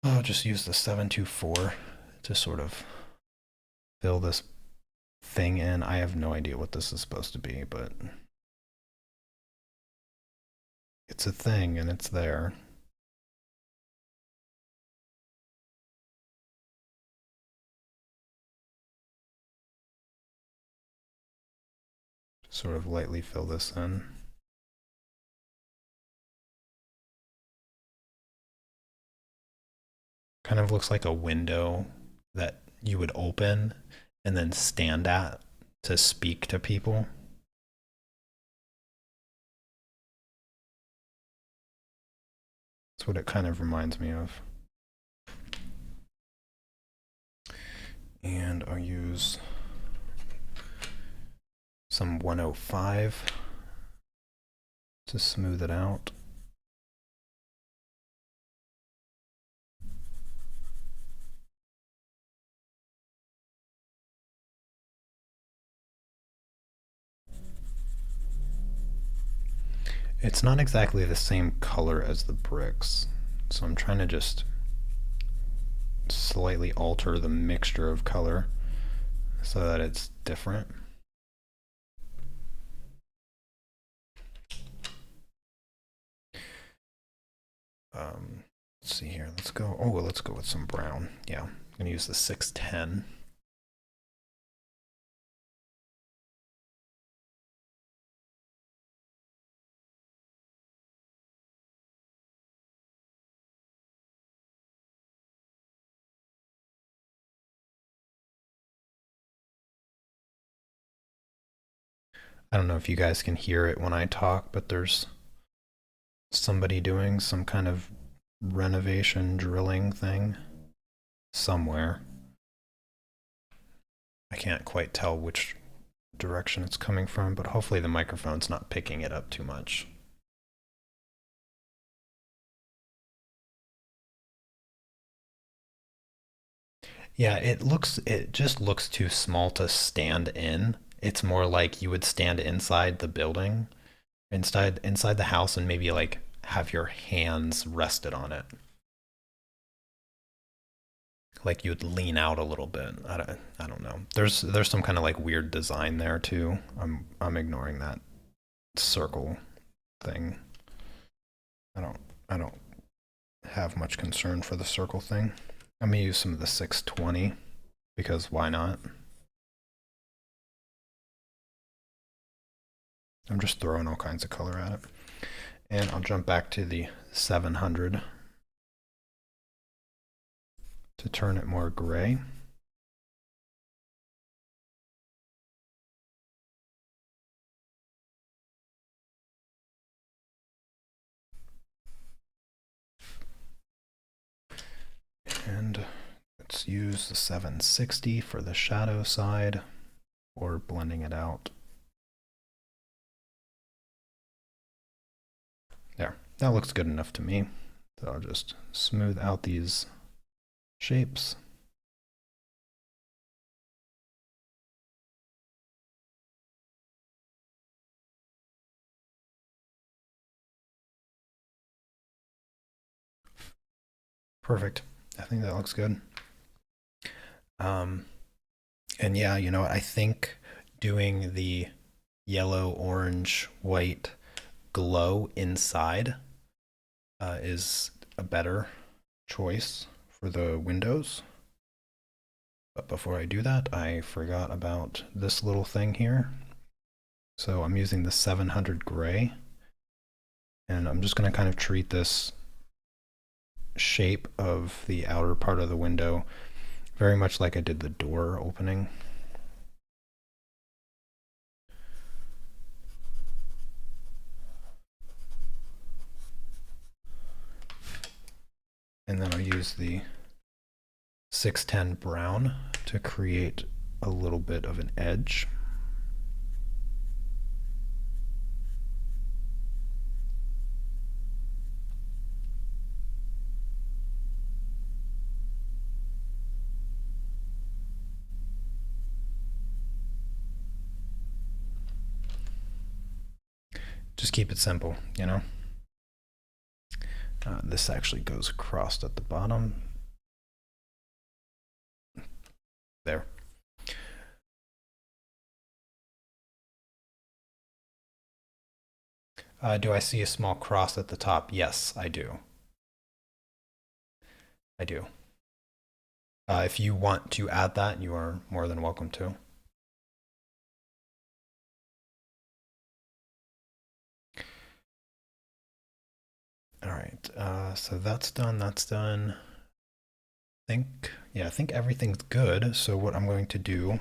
I'll just use the 724 to sort of fill this thing in. I have no idea what this is supposed to be, but it's a thing and it's there. Sort of lightly fill this in. Kind of looks like a window that you would open and then stand at to speak to people. That's what it kind of reminds me of. And I'll use some 105 to smooth it out. It's not exactly the same color as the bricks, so I'm trying to just slightly alter the mixture of color so that it's different. Let's see here. Let's go. Oh, well, let's go with some brown. Yeah, I'm gonna use the 610. I don't know if you guys can hear it when I talk, but there's somebody doing some kind of renovation drilling thing somewhere. I can't quite tell which direction it's coming from, but hopefully the microphone's not picking it up too much. Yeah, it just looks too small to stand in. It's more like you would stand inside the building, inside the house and maybe like have your hands rested on it. Like you'd lean out a little bit. I don't know. There's some kind of like weird design there too. I'm ignoring that circle thing. I don't I don't have much concern for the circle thing. I'm gonna use some of the 620 because why not? I'm just throwing all kinds of color at it. And I'll jump back to the 700 to turn it more gray. And let's use the 760 for the shadow side or blending it out. There, that looks good enough to me. So I'll just smooth out these shapes. Perfect. I think that looks good. Um, and yeah, you know what? I think doing the yellow, orange, white glow inside is a better choice for the windows. But before I do that, I forgot about this little thing here. So I'm using the 700 gray, and I'm just going to kind of treat this shape of the outer part of the window very much like I did the door opening. And then I'll use the 610 brown to create a little bit of an edge. Just keep it simple, you know? This actually goes across at the bottom. There. Do I see a small cross at the top? Yes, I do. I do. If you want to add that, you are more than welcome to. All right, so that's done, that's done. I think everything's good. So what I'm going to do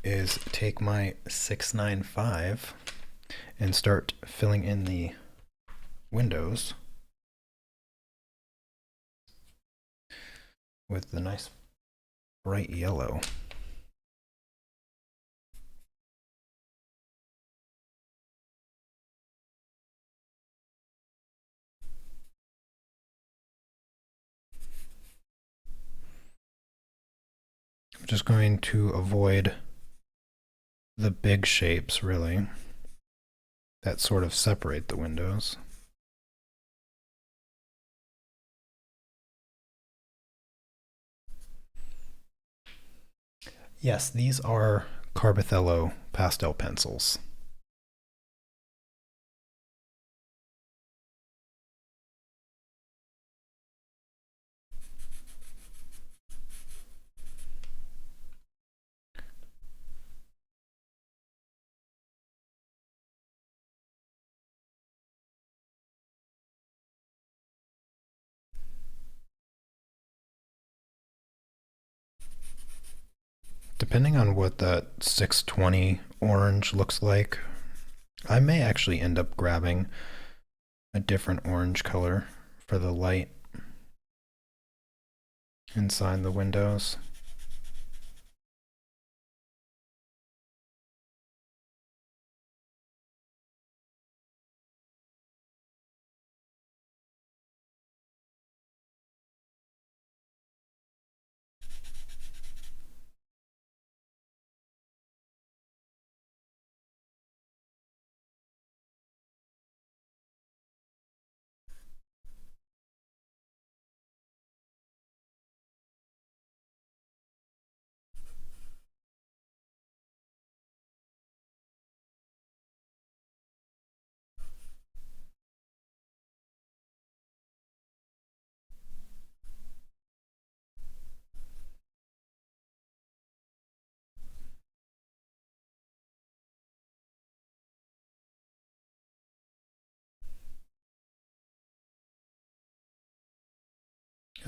is take my 695 and start filling in the windows with the nice bright yellow. I'm just going to avoid the big shapes, really. that sort of separate the windows. Yes, these are Carbothello pastel pencils. Depending on what that 620 orange looks like, I may actually end up grabbing a different orange color for the light inside the windows.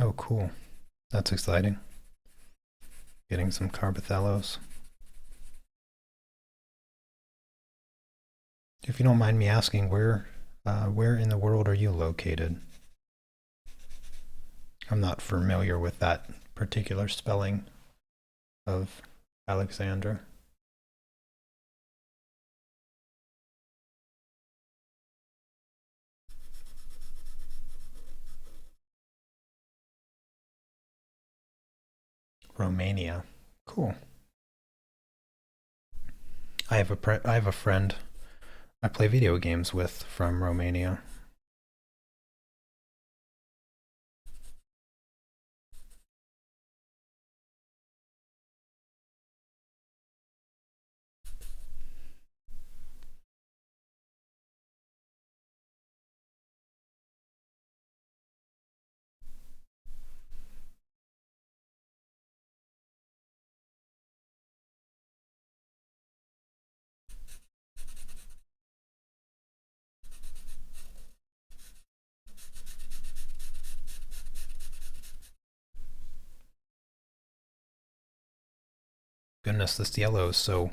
Oh, cool. That's exciting. Getting some Carbothellos. If you don't mind me asking, where in the world are you located? I'm not familiar with that particular spelling of Alexandra. Romania. Cool. I have a friend I play video games with from Romania. Goodness, this yellow is so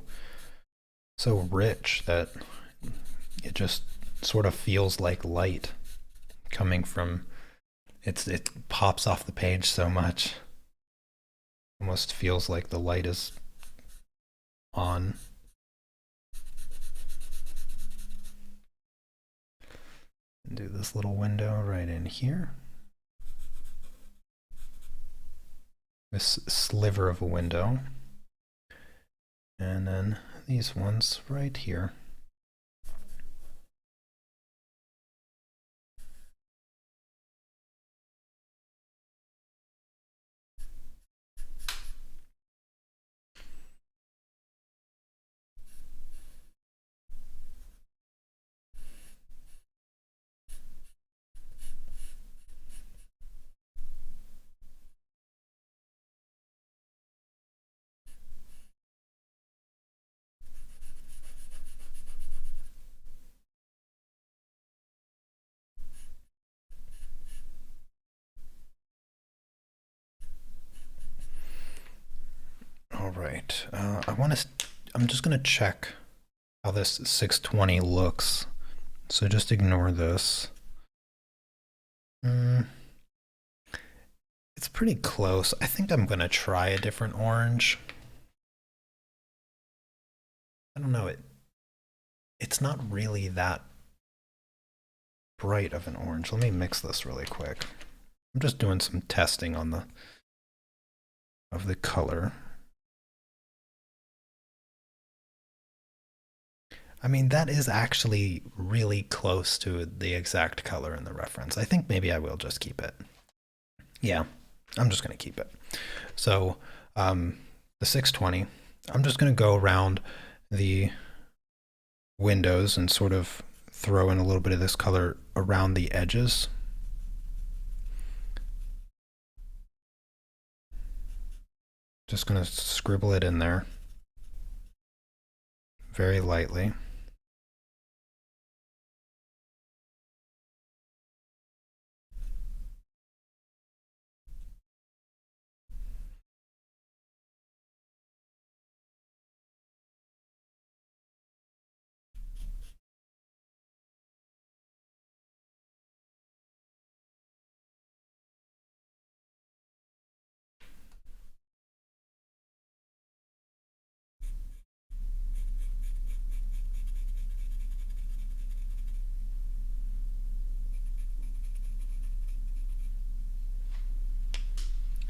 rich that it just sort of feels like light coming from it pops off the page so much. Almost feels like the light is on. Do this little window right in here. This sliver of a window. And then these ones right here. All right. I'm just gonna check how this 620 looks. So just ignore this. It's pretty close. I think I'm gonna try a different orange. I don't know, it's not really that bright of an orange. Let me mix this really quick. I'm just doing some testing on the color. I mean, that is actually really close to the exact color in the reference. I think maybe I will just keep it. Yeah, I'm just going to keep it. So the 620, I'm just going to go around the windows and sort of throw in a little bit of this color around the edges. Just going to scribble it in there very lightly.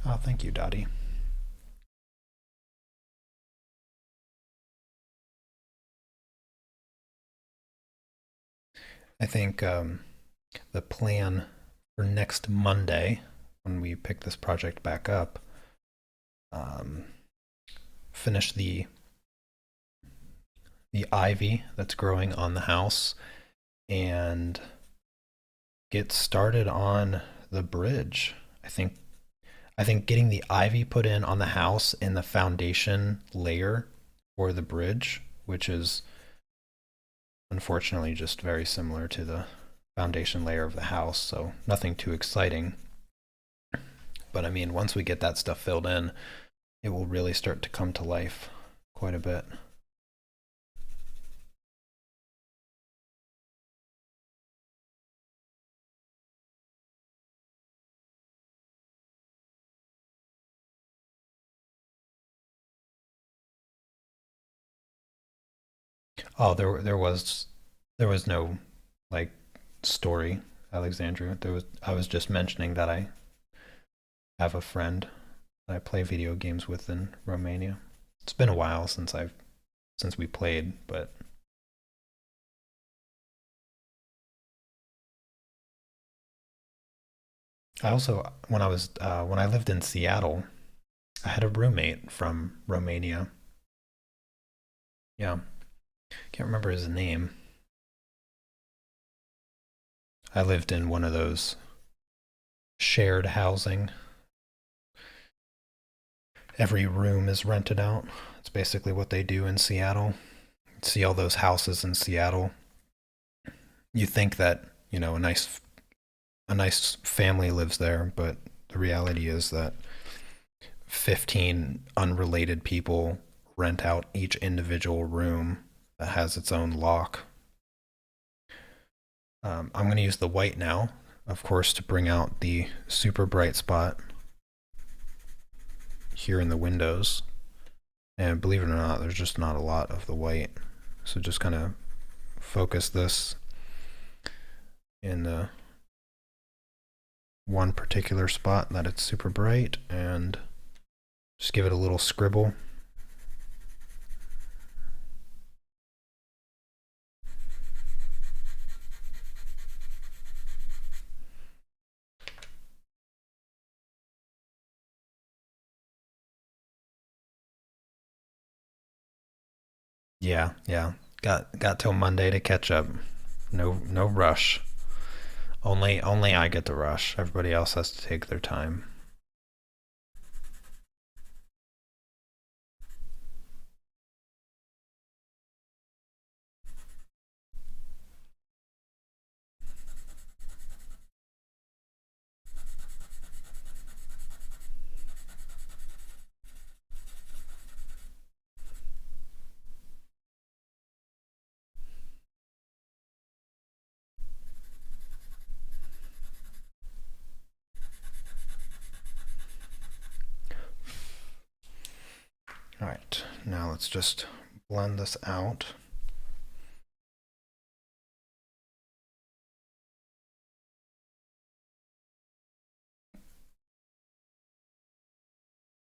Oh, thank you, Dottie. I think the plan for next Monday, when we pick this project back up, um, finish the ivy that's growing on the house and get started on the bridge. I think I think getting the ivy put in on the house in the foundation layer for the bridge, which is unfortunately just very similar to the foundation layer of the house, so nothing too exciting. But I mean, once we get that stuff filled in, it will really start to come to life quite a bit. Oh, there was no like story, Alexandria. There was I was just mentioning that I have a friend that I play video games with in Romania. It's been a while since we played, but I also when I lived in Seattle, I had a roommate from Romania. Yeah, can't remember his name. I lived in one of those shared housing. Every room is rented out. It's basically what they do in Seattle. See all those houses in Seattle. You think that, a nice family lives there, but the reality is that 15 unrelated people rent out each individual room that has its own lock. I'm going to use the white now, of course, to bring out the super bright spot here in the windows. And believe it or not, there's just not a lot of the white. So just kind of focus this in the one particular spot that it's super bright and just give it a little scribble. Yeah. Got till Monday to catch up. No rush. Only I get the rush. Everybody else has to take their time. All right, now let's just blend this out.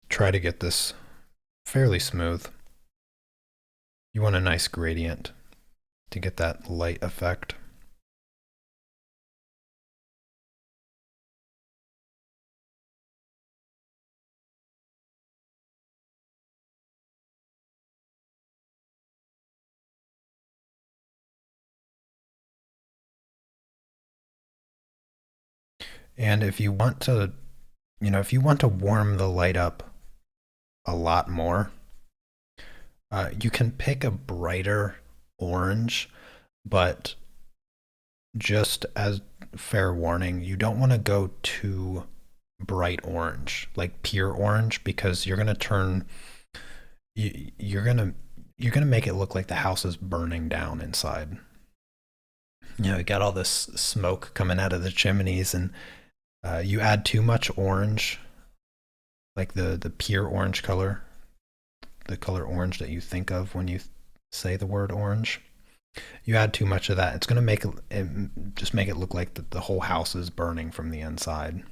Try to get this fairly smooth. You want a nice gradient to get that light effect. And if you want to, if you want to warm the light up a lot more, you can pick a brighter orange, but just as fair warning, you don't want to go too bright orange, like pure orange, because you're gonna turn you're gonna make it look like the house is burning down inside. You got all this smoke coming out of the chimneys, and you add too much orange, like the pure orange color, the color orange that you think of when you say the word orange. You add too much of that, it's gonna just make it look like the whole house is burning from the inside.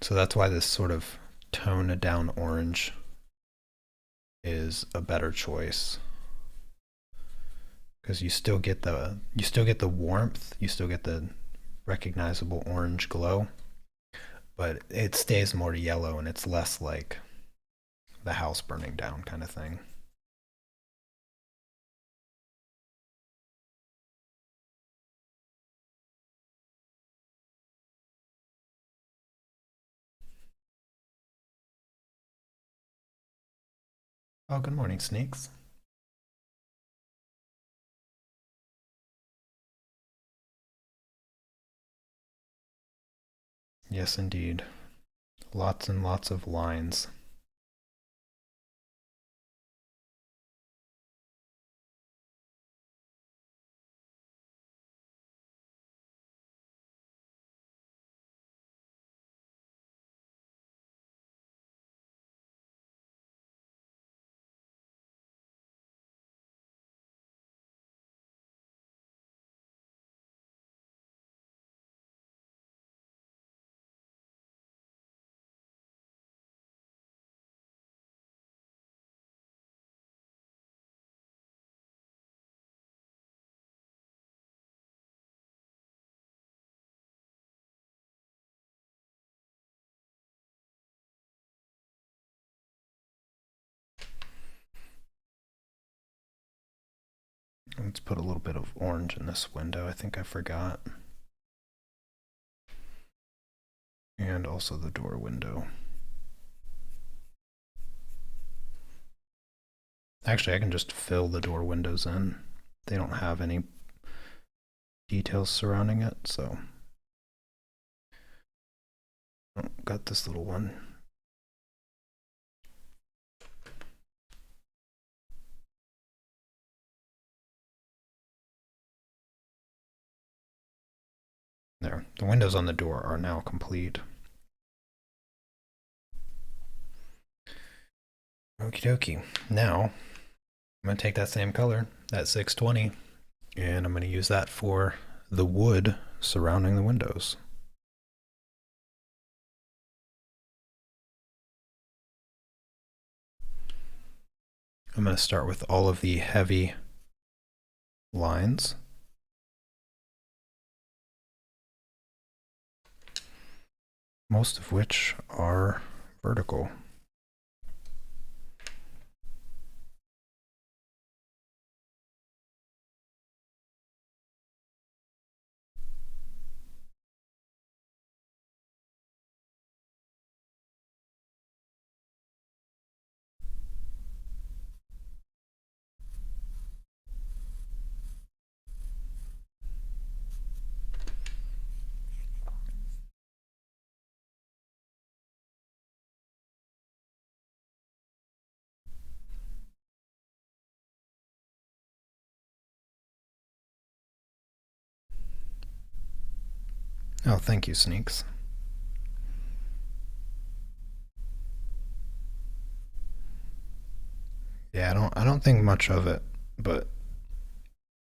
So that's why this sort of toned down orange is a better choice, because you still get the warmth, you still get the recognizable orange glow, but it stays more yellow and it's less like the house burning down kind of thing. Oh, good morning, Sneaks. Yes, indeed. Lots and lots of lines. Let's put a little bit of orange in this window. I think I forgot. And also the door window. Actually, I can just fill the door windows in. They don't have any details surrounding it, so. Oh, got this little one. There, the windows on the door are now complete. Okie dokie. Now, I'm going to take that same color, that 620, and I'm going to use that for the wood surrounding the windows. I'm going to start with all of the heavy lines. Most of which are vertical. Oh, thank you, Sneaks. Yeah, I don't think much of it, but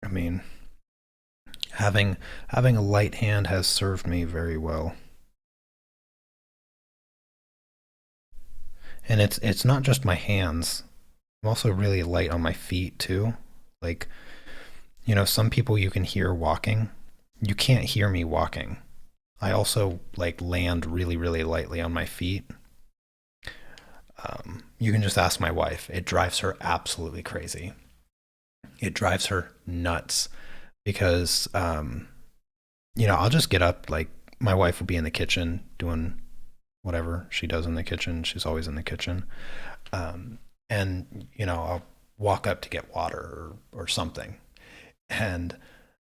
I mean, having a light hand has served me very well. And it's not just my hands. I'm also really light on my feet too. Like, some people you can hear walking. You can't hear me walking. I also like land really, really lightly on my feet. You can just ask my wife. It drives her absolutely crazy. It drives her nuts because, I'll just get up. Like, my wife will be in the kitchen doing whatever she does in the kitchen. She's always in the kitchen. And, I'll walk up to get water or something. And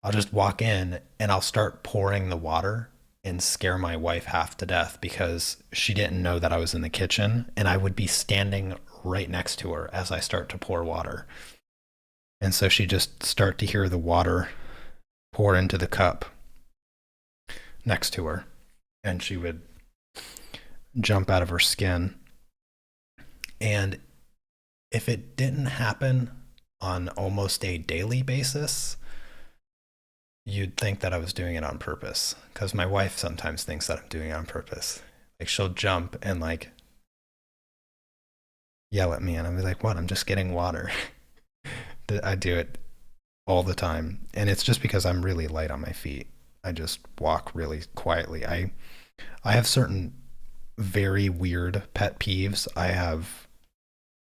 I'll just walk in and I'll start pouring the water and scare my wife half to death because she didn't know that I was in the kitchen and I would be standing right next to her as I start to pour water. And so she just start to hear the water pour into the cup next to her and she would jump out of her skin. And if it didn't happen on almost a daily basis, you'd think that I was doing it on purpose. Because my wife sometimes thinks that I'm doing it on purpose. Like, she'll jump and like yell at me, and I'm like, "What? I'm just getting water." I do it all the time, and it's just because I'm really light on my feet. I just walk really quietly. I have certain very weird pet peeves. I have,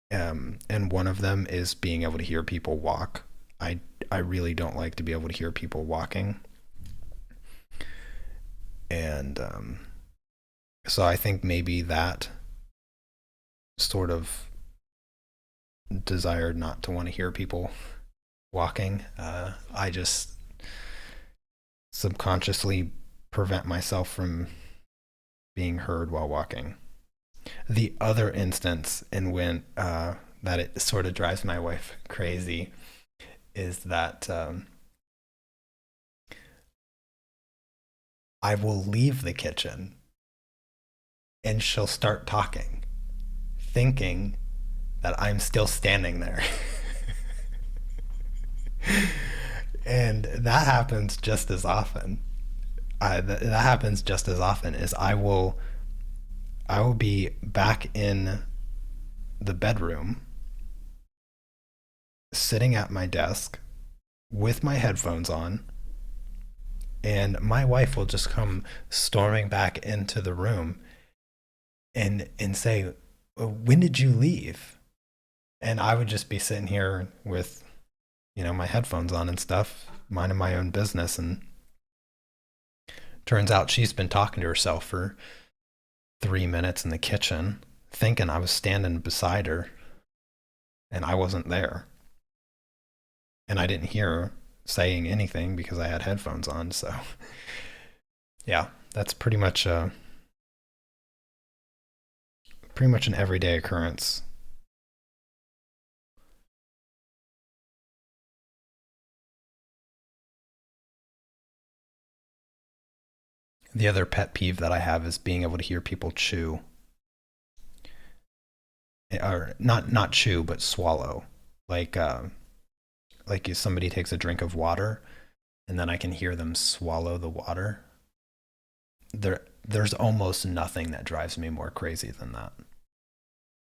and one of them is being able to hear people walk. I really don't like to be able to hear people walking, and so I think maybe that sort of desire not to want to hear people walking. I just subconsciously prevent myself from being heard while walking. The other instance in when that it sort of drives my wife crazy is that I will leave the kitchen and she'll start talking, thinking that I'm still standing there. And that happens just as often. That happens just as often as I will be back in the bedroom sitting at my desk with my headphones on, and my wife will just come storming back into the room and say, "When did you leave?" And I would just be sitting here with, my headphones on and stuff, minding my own business. And turns out she's been talking to herself for 3 minutes in the kitchen, thinking I was standing beside her, and I wasn't there. And I didn't hear her saying anything because I had headphones on. So, yeah, that's pretty much an everyday occurrence. The other pet peeve that I have is being able to hear people chew, or not chew, but swallow. Like if somebody takes a drink of water, and then I can hear them swallow the water. There's almost nothing that drives me more crazy than that.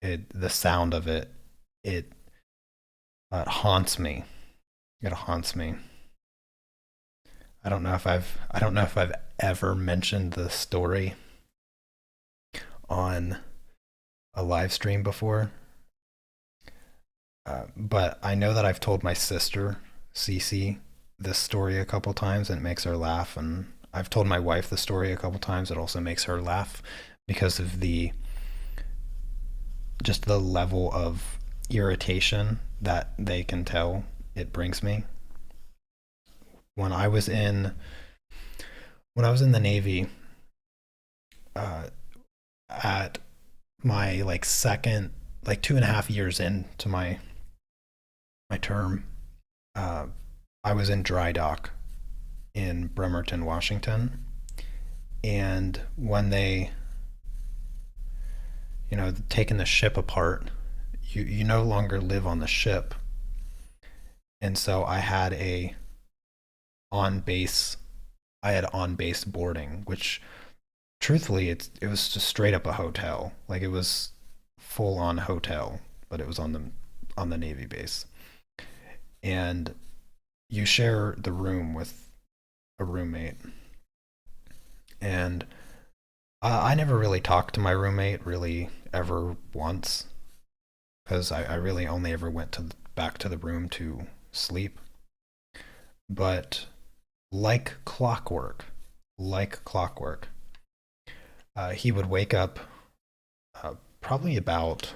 The sound of it, it haunts me. It haunts me. I don't know if I've ever mentioned the story on a live stream before, but I know that I've told my sister Cece this story a couple times, and it makes her laugh. And I've told my wife the story a couple times. It also makes her laugh because of the just the level of irritation that they can tell it brings me. When I was in when I was in the Navy, uh, at my like second, like 2.5 years into my term, uh, I was in dry dock in Bremerton, Washington, and when they, taking the ship apart, you no longer live on the ship, and so on base, I had on base boarding, which truthfully it was just straight up a hotel, like it was full on hotel, but it was on the Navy base. and you share the room with a roommate. And I never really talked to my roommate really ever once because I really only ever went back to the room to sleep. But like clockwork, like clockwork, he would wake up probably about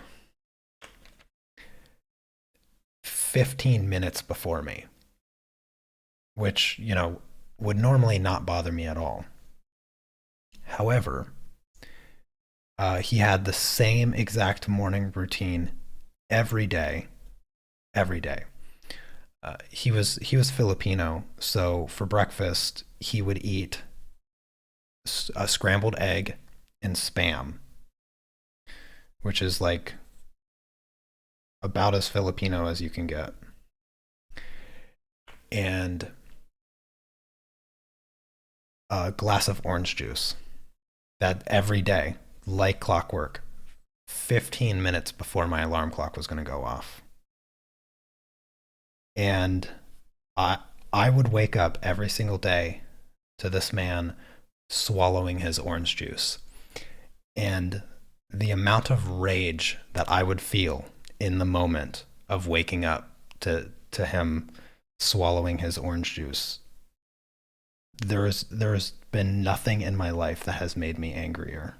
15 minutes before me, which, would normally not bother me at all. However, he had the same exact morning routine every day, every day. He was Filipino, so for breakfast he would eat a scrambled egg and spam, which is like about as Filipino as you can get, and a glass of orange juice. That every day, like clockwork, 15 minutes before my alarm clock was going to go off. And I I would wake up every single day to this man swallowing his orange juice. And the amount of rage that I would feel in the moment of waking up to him swallowing his orange juice, there's been nothing in my life that has made me angrier.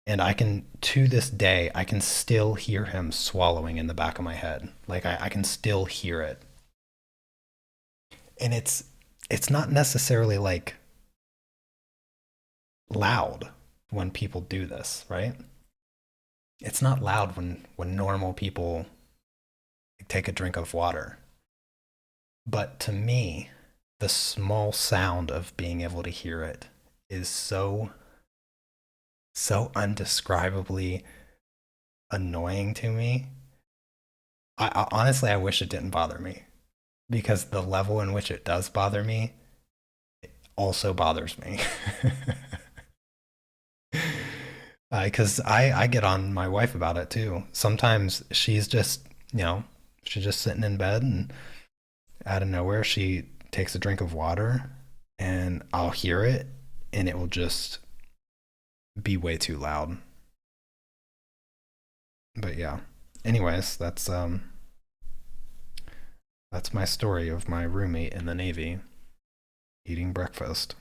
And I can, to this day, I can still hear him swallowing in the back of my head. Like I can still hear it. And it's not necessarily like loud when people do this, right? It's not loud when normal people take a drink of water. But to me, the small sound of being able to hear it is so undescribably annoying to me. Honestly, I wish it didn't bother me because the level in which it does bother me also bothers me. Because I get on my wife about it too. Sometimes she's just sitting in bed, and out of nowhere she takes a drink of water, and I'll hear it, and it will just be way too loud. But yeah. Anyways, that's my story of my roommate in the Navy eating breakfast.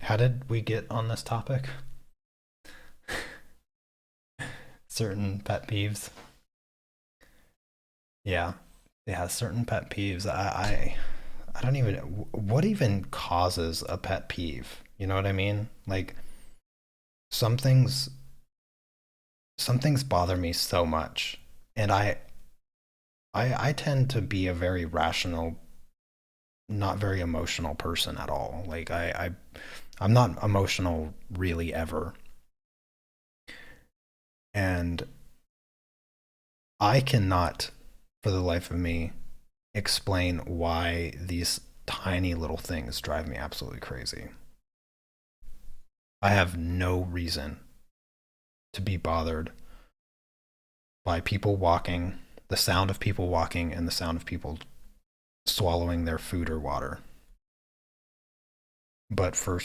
How did we get on this topic? Certain pet peeves. Yeah. Yeah, certain pet peeves. I don't even, what even causes a pet peeve? You know what I mean? Like some things some things bother me so much, and I tend to be a very rational, not very emotional person at all. Like I'm not emotional really ever. And I cannot for the life of me explain why these tiny little things drive me absolutely crazy. I have no reason to be bothered by people walking, the sound of people walking, and the sound of people swallowing their food or water. But for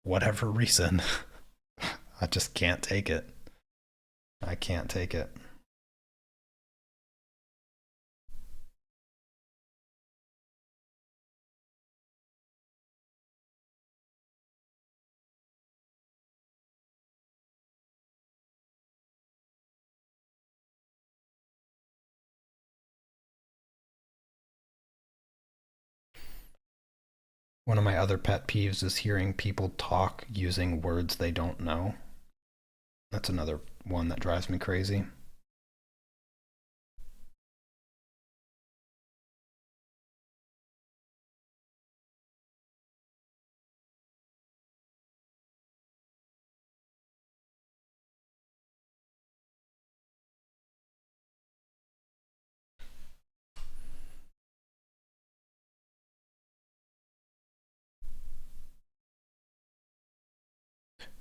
whatever reason, I just can't take it. I can't take it. One of my other pet peeves is hearing people talk using words they don't know. That's another one that drives me crazy.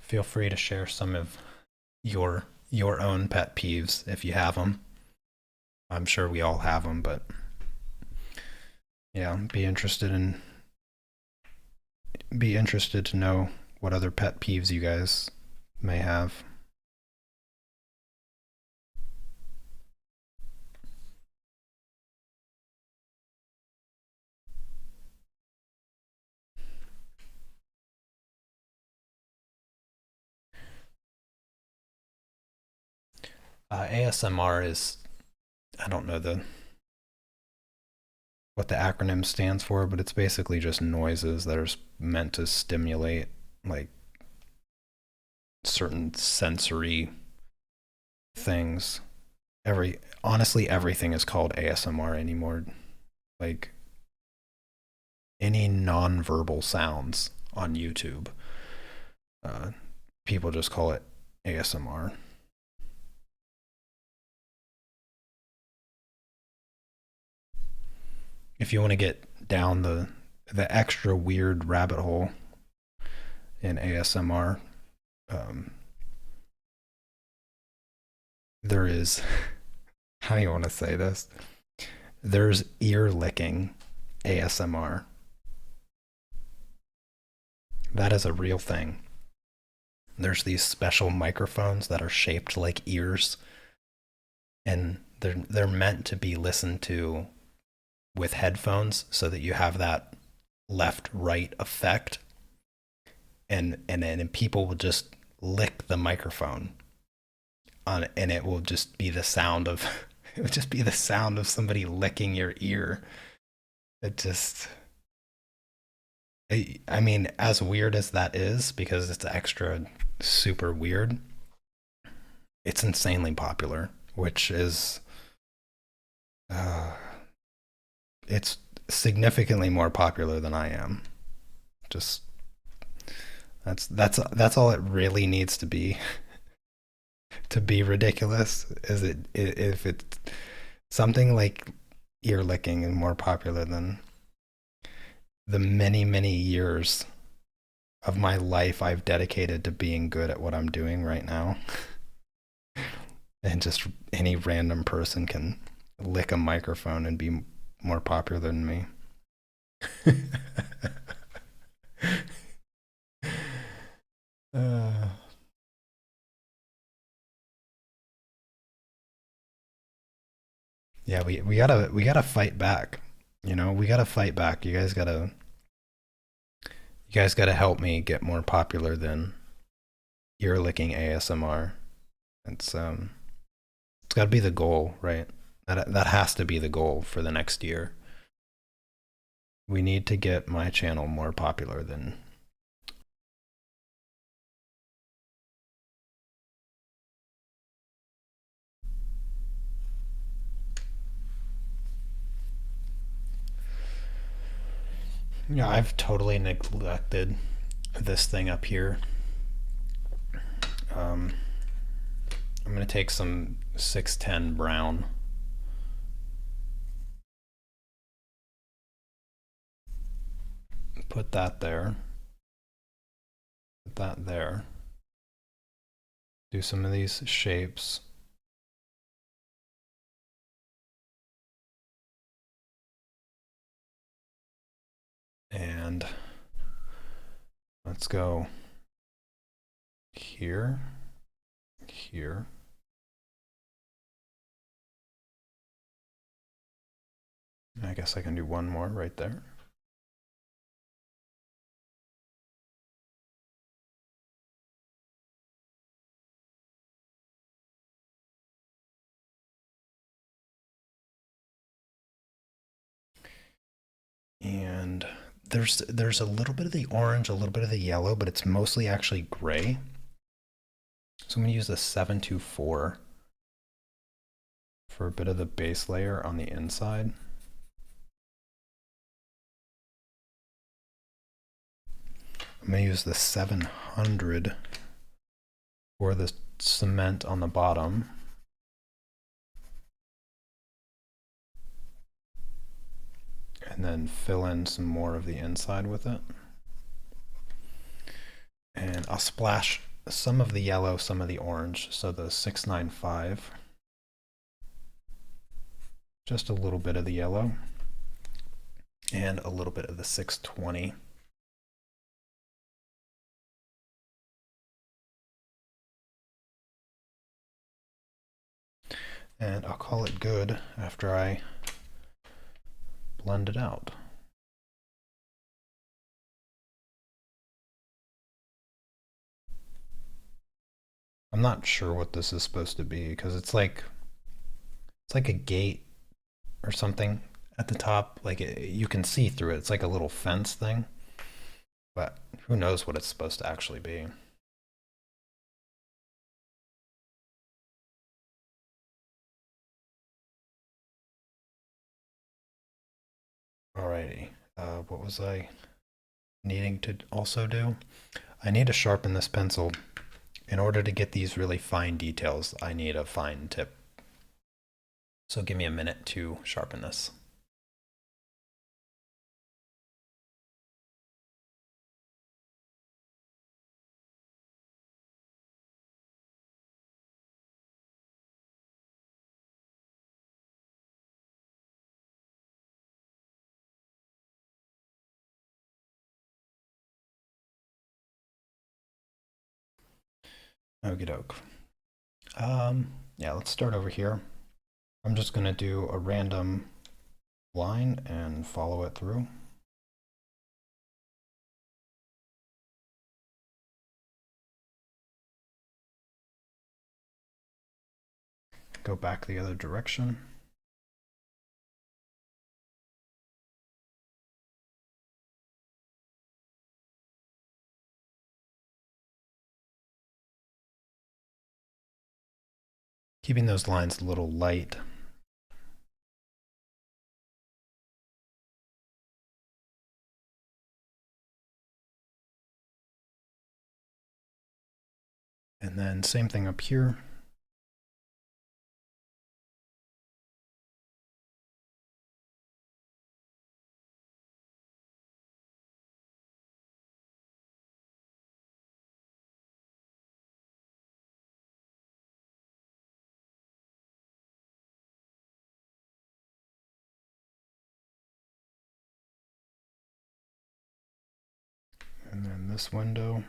feel free to share some of your your own pet peeves if you have them. I'm sure we all have them, but yeah, be interested to know what other pet peeves you guys may have. ASMR is, I don't know what the acronym stands for, but it's basically just noises that are meant to stimulate like certain sensory things. Honestly, everything is called ASMR anymore. Like any non-verbal sounds on YouTube, uh, people just call it ASMR. If you want to get down the extra weird rabbit hole in ASMR, um, there is how do you want to say this? There's ear licking ASMR. That is a real thing. There's these special microphones that are shaped like ears, and they're meant to be listened to with headphones so that you have that left right effect, and people will just lick the microphone on, and it will just be the sound of it would just be the sound of somebody licking your ear. It just I mean, as weird as that is, because it's extra super weird, it's insanely popular, which is uh, it's significantly more popular than I am. Just that's all it really needs to be ridiculous. Is it if it's something like ear licking is more popular than the many years of my life I've dedicated to being good at what I'm doing right now. And just any random person can lick a microphone and be more popular than me. uh, yeah, we gotta fight back. You know, we gotta fight back. You guys gotta help me get more popular than ear licking ASMR. It's it's gotta be the goal, right? That has to be the goal for the next year. We need to get my channel more popular than yeah, I've totally neglected this thing up here. Um, I'm gonna take some 610 brown. Put that there. Put that there. Do some of these shapes. And let's go here, here. I guess I can do one more right there. And there's a little bit of the orange, a little bit of the yellow, but it's mostly actually gray. So I'm going to use the 724 for a bit of the base layer on the inside. I'm going to use the 700 for the cement on the bottom. And then fill in some more of the inside with it. And I'll splash some of the yellow, some of the orange. So the 695, just a little bit of the yellow, and a little bit of the 620. And I'll call it good after I blend it out. I'm not sure what this is supposed to be because it's like a gate or something at the top. Like you can see through it. It's like a little fence thing, but who knows what it's supposed to actually be. Alrighty, what was I needing to also do? I need to sharpen this pencil. In order to get these really fine details, I need a fine tip. So give me a minute to sharpen this. Okie doke. Yeah, let's start over here. I'm just going to do a random line and follow it through. Go back the other direction. Keeping those lines a little light. And then same thing up here. And then this window.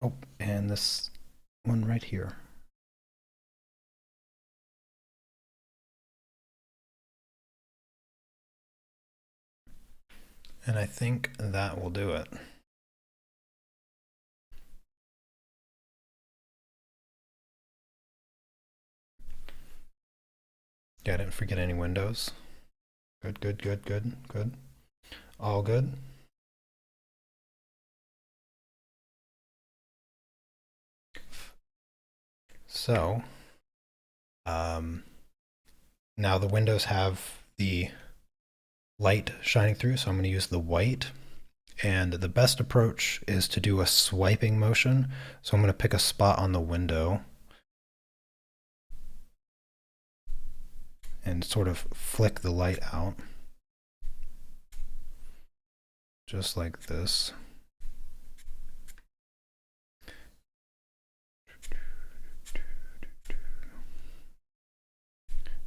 Oh, and this one right here. And I think that will do it. Yeah, I didn't forget any windows. Good, good, good, good, good. All good. So, now the windows have the light shining through, so I'm going to use the white. And the best approach is to do a swiping motion. So I'm going to pick a spot on the window and sort of flick the light out. Just like this.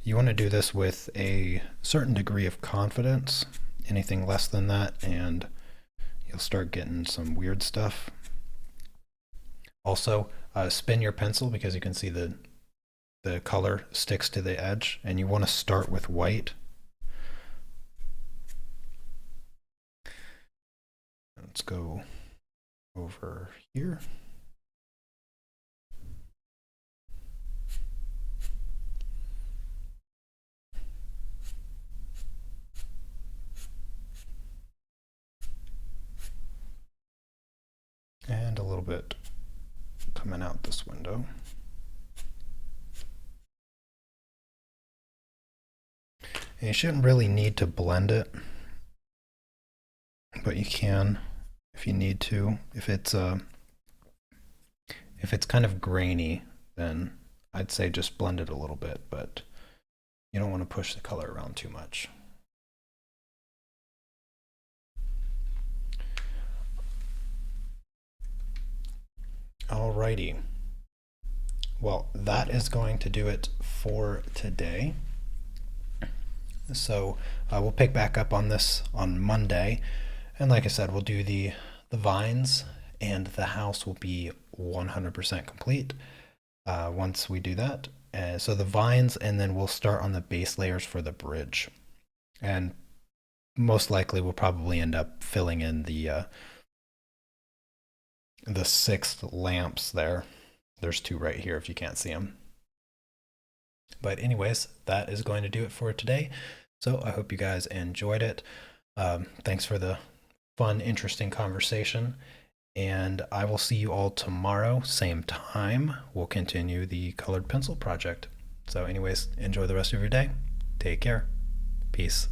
You want to do this with a certain degree of confidence. Anything less than that, and you'll start getting some weird stuff. Also, spin your pencil because you can see the color sticks to the edge, and you want to start with white. Let's go over here. And a little bit coming out this window. And you shouldn't really need to blend it, but you can if you need to. If it's kind of grainy, then I'd say just blend it a little bit, but you don't want to push the color around too much. Alrighty. Well, that is going to do it for today. So we'll pick back up on this on Monday. And like I said, we'll do the vines, and the house will be 100% complete once we do that. So the vines, and then we'll start on the base layers for the bridge. And most likely we'll probably end up filling in the 6 lamps there. There's 2 right here if you can't see them. But anyways, that is going to do it for today. So I hope you guys enjoyed it. Thanks for the fun, interesting conversation. And I will see you all tomorrow, same time. We'll continue the colored pencil project. So anyways, enjoy the rest of your day. Take care. Peace.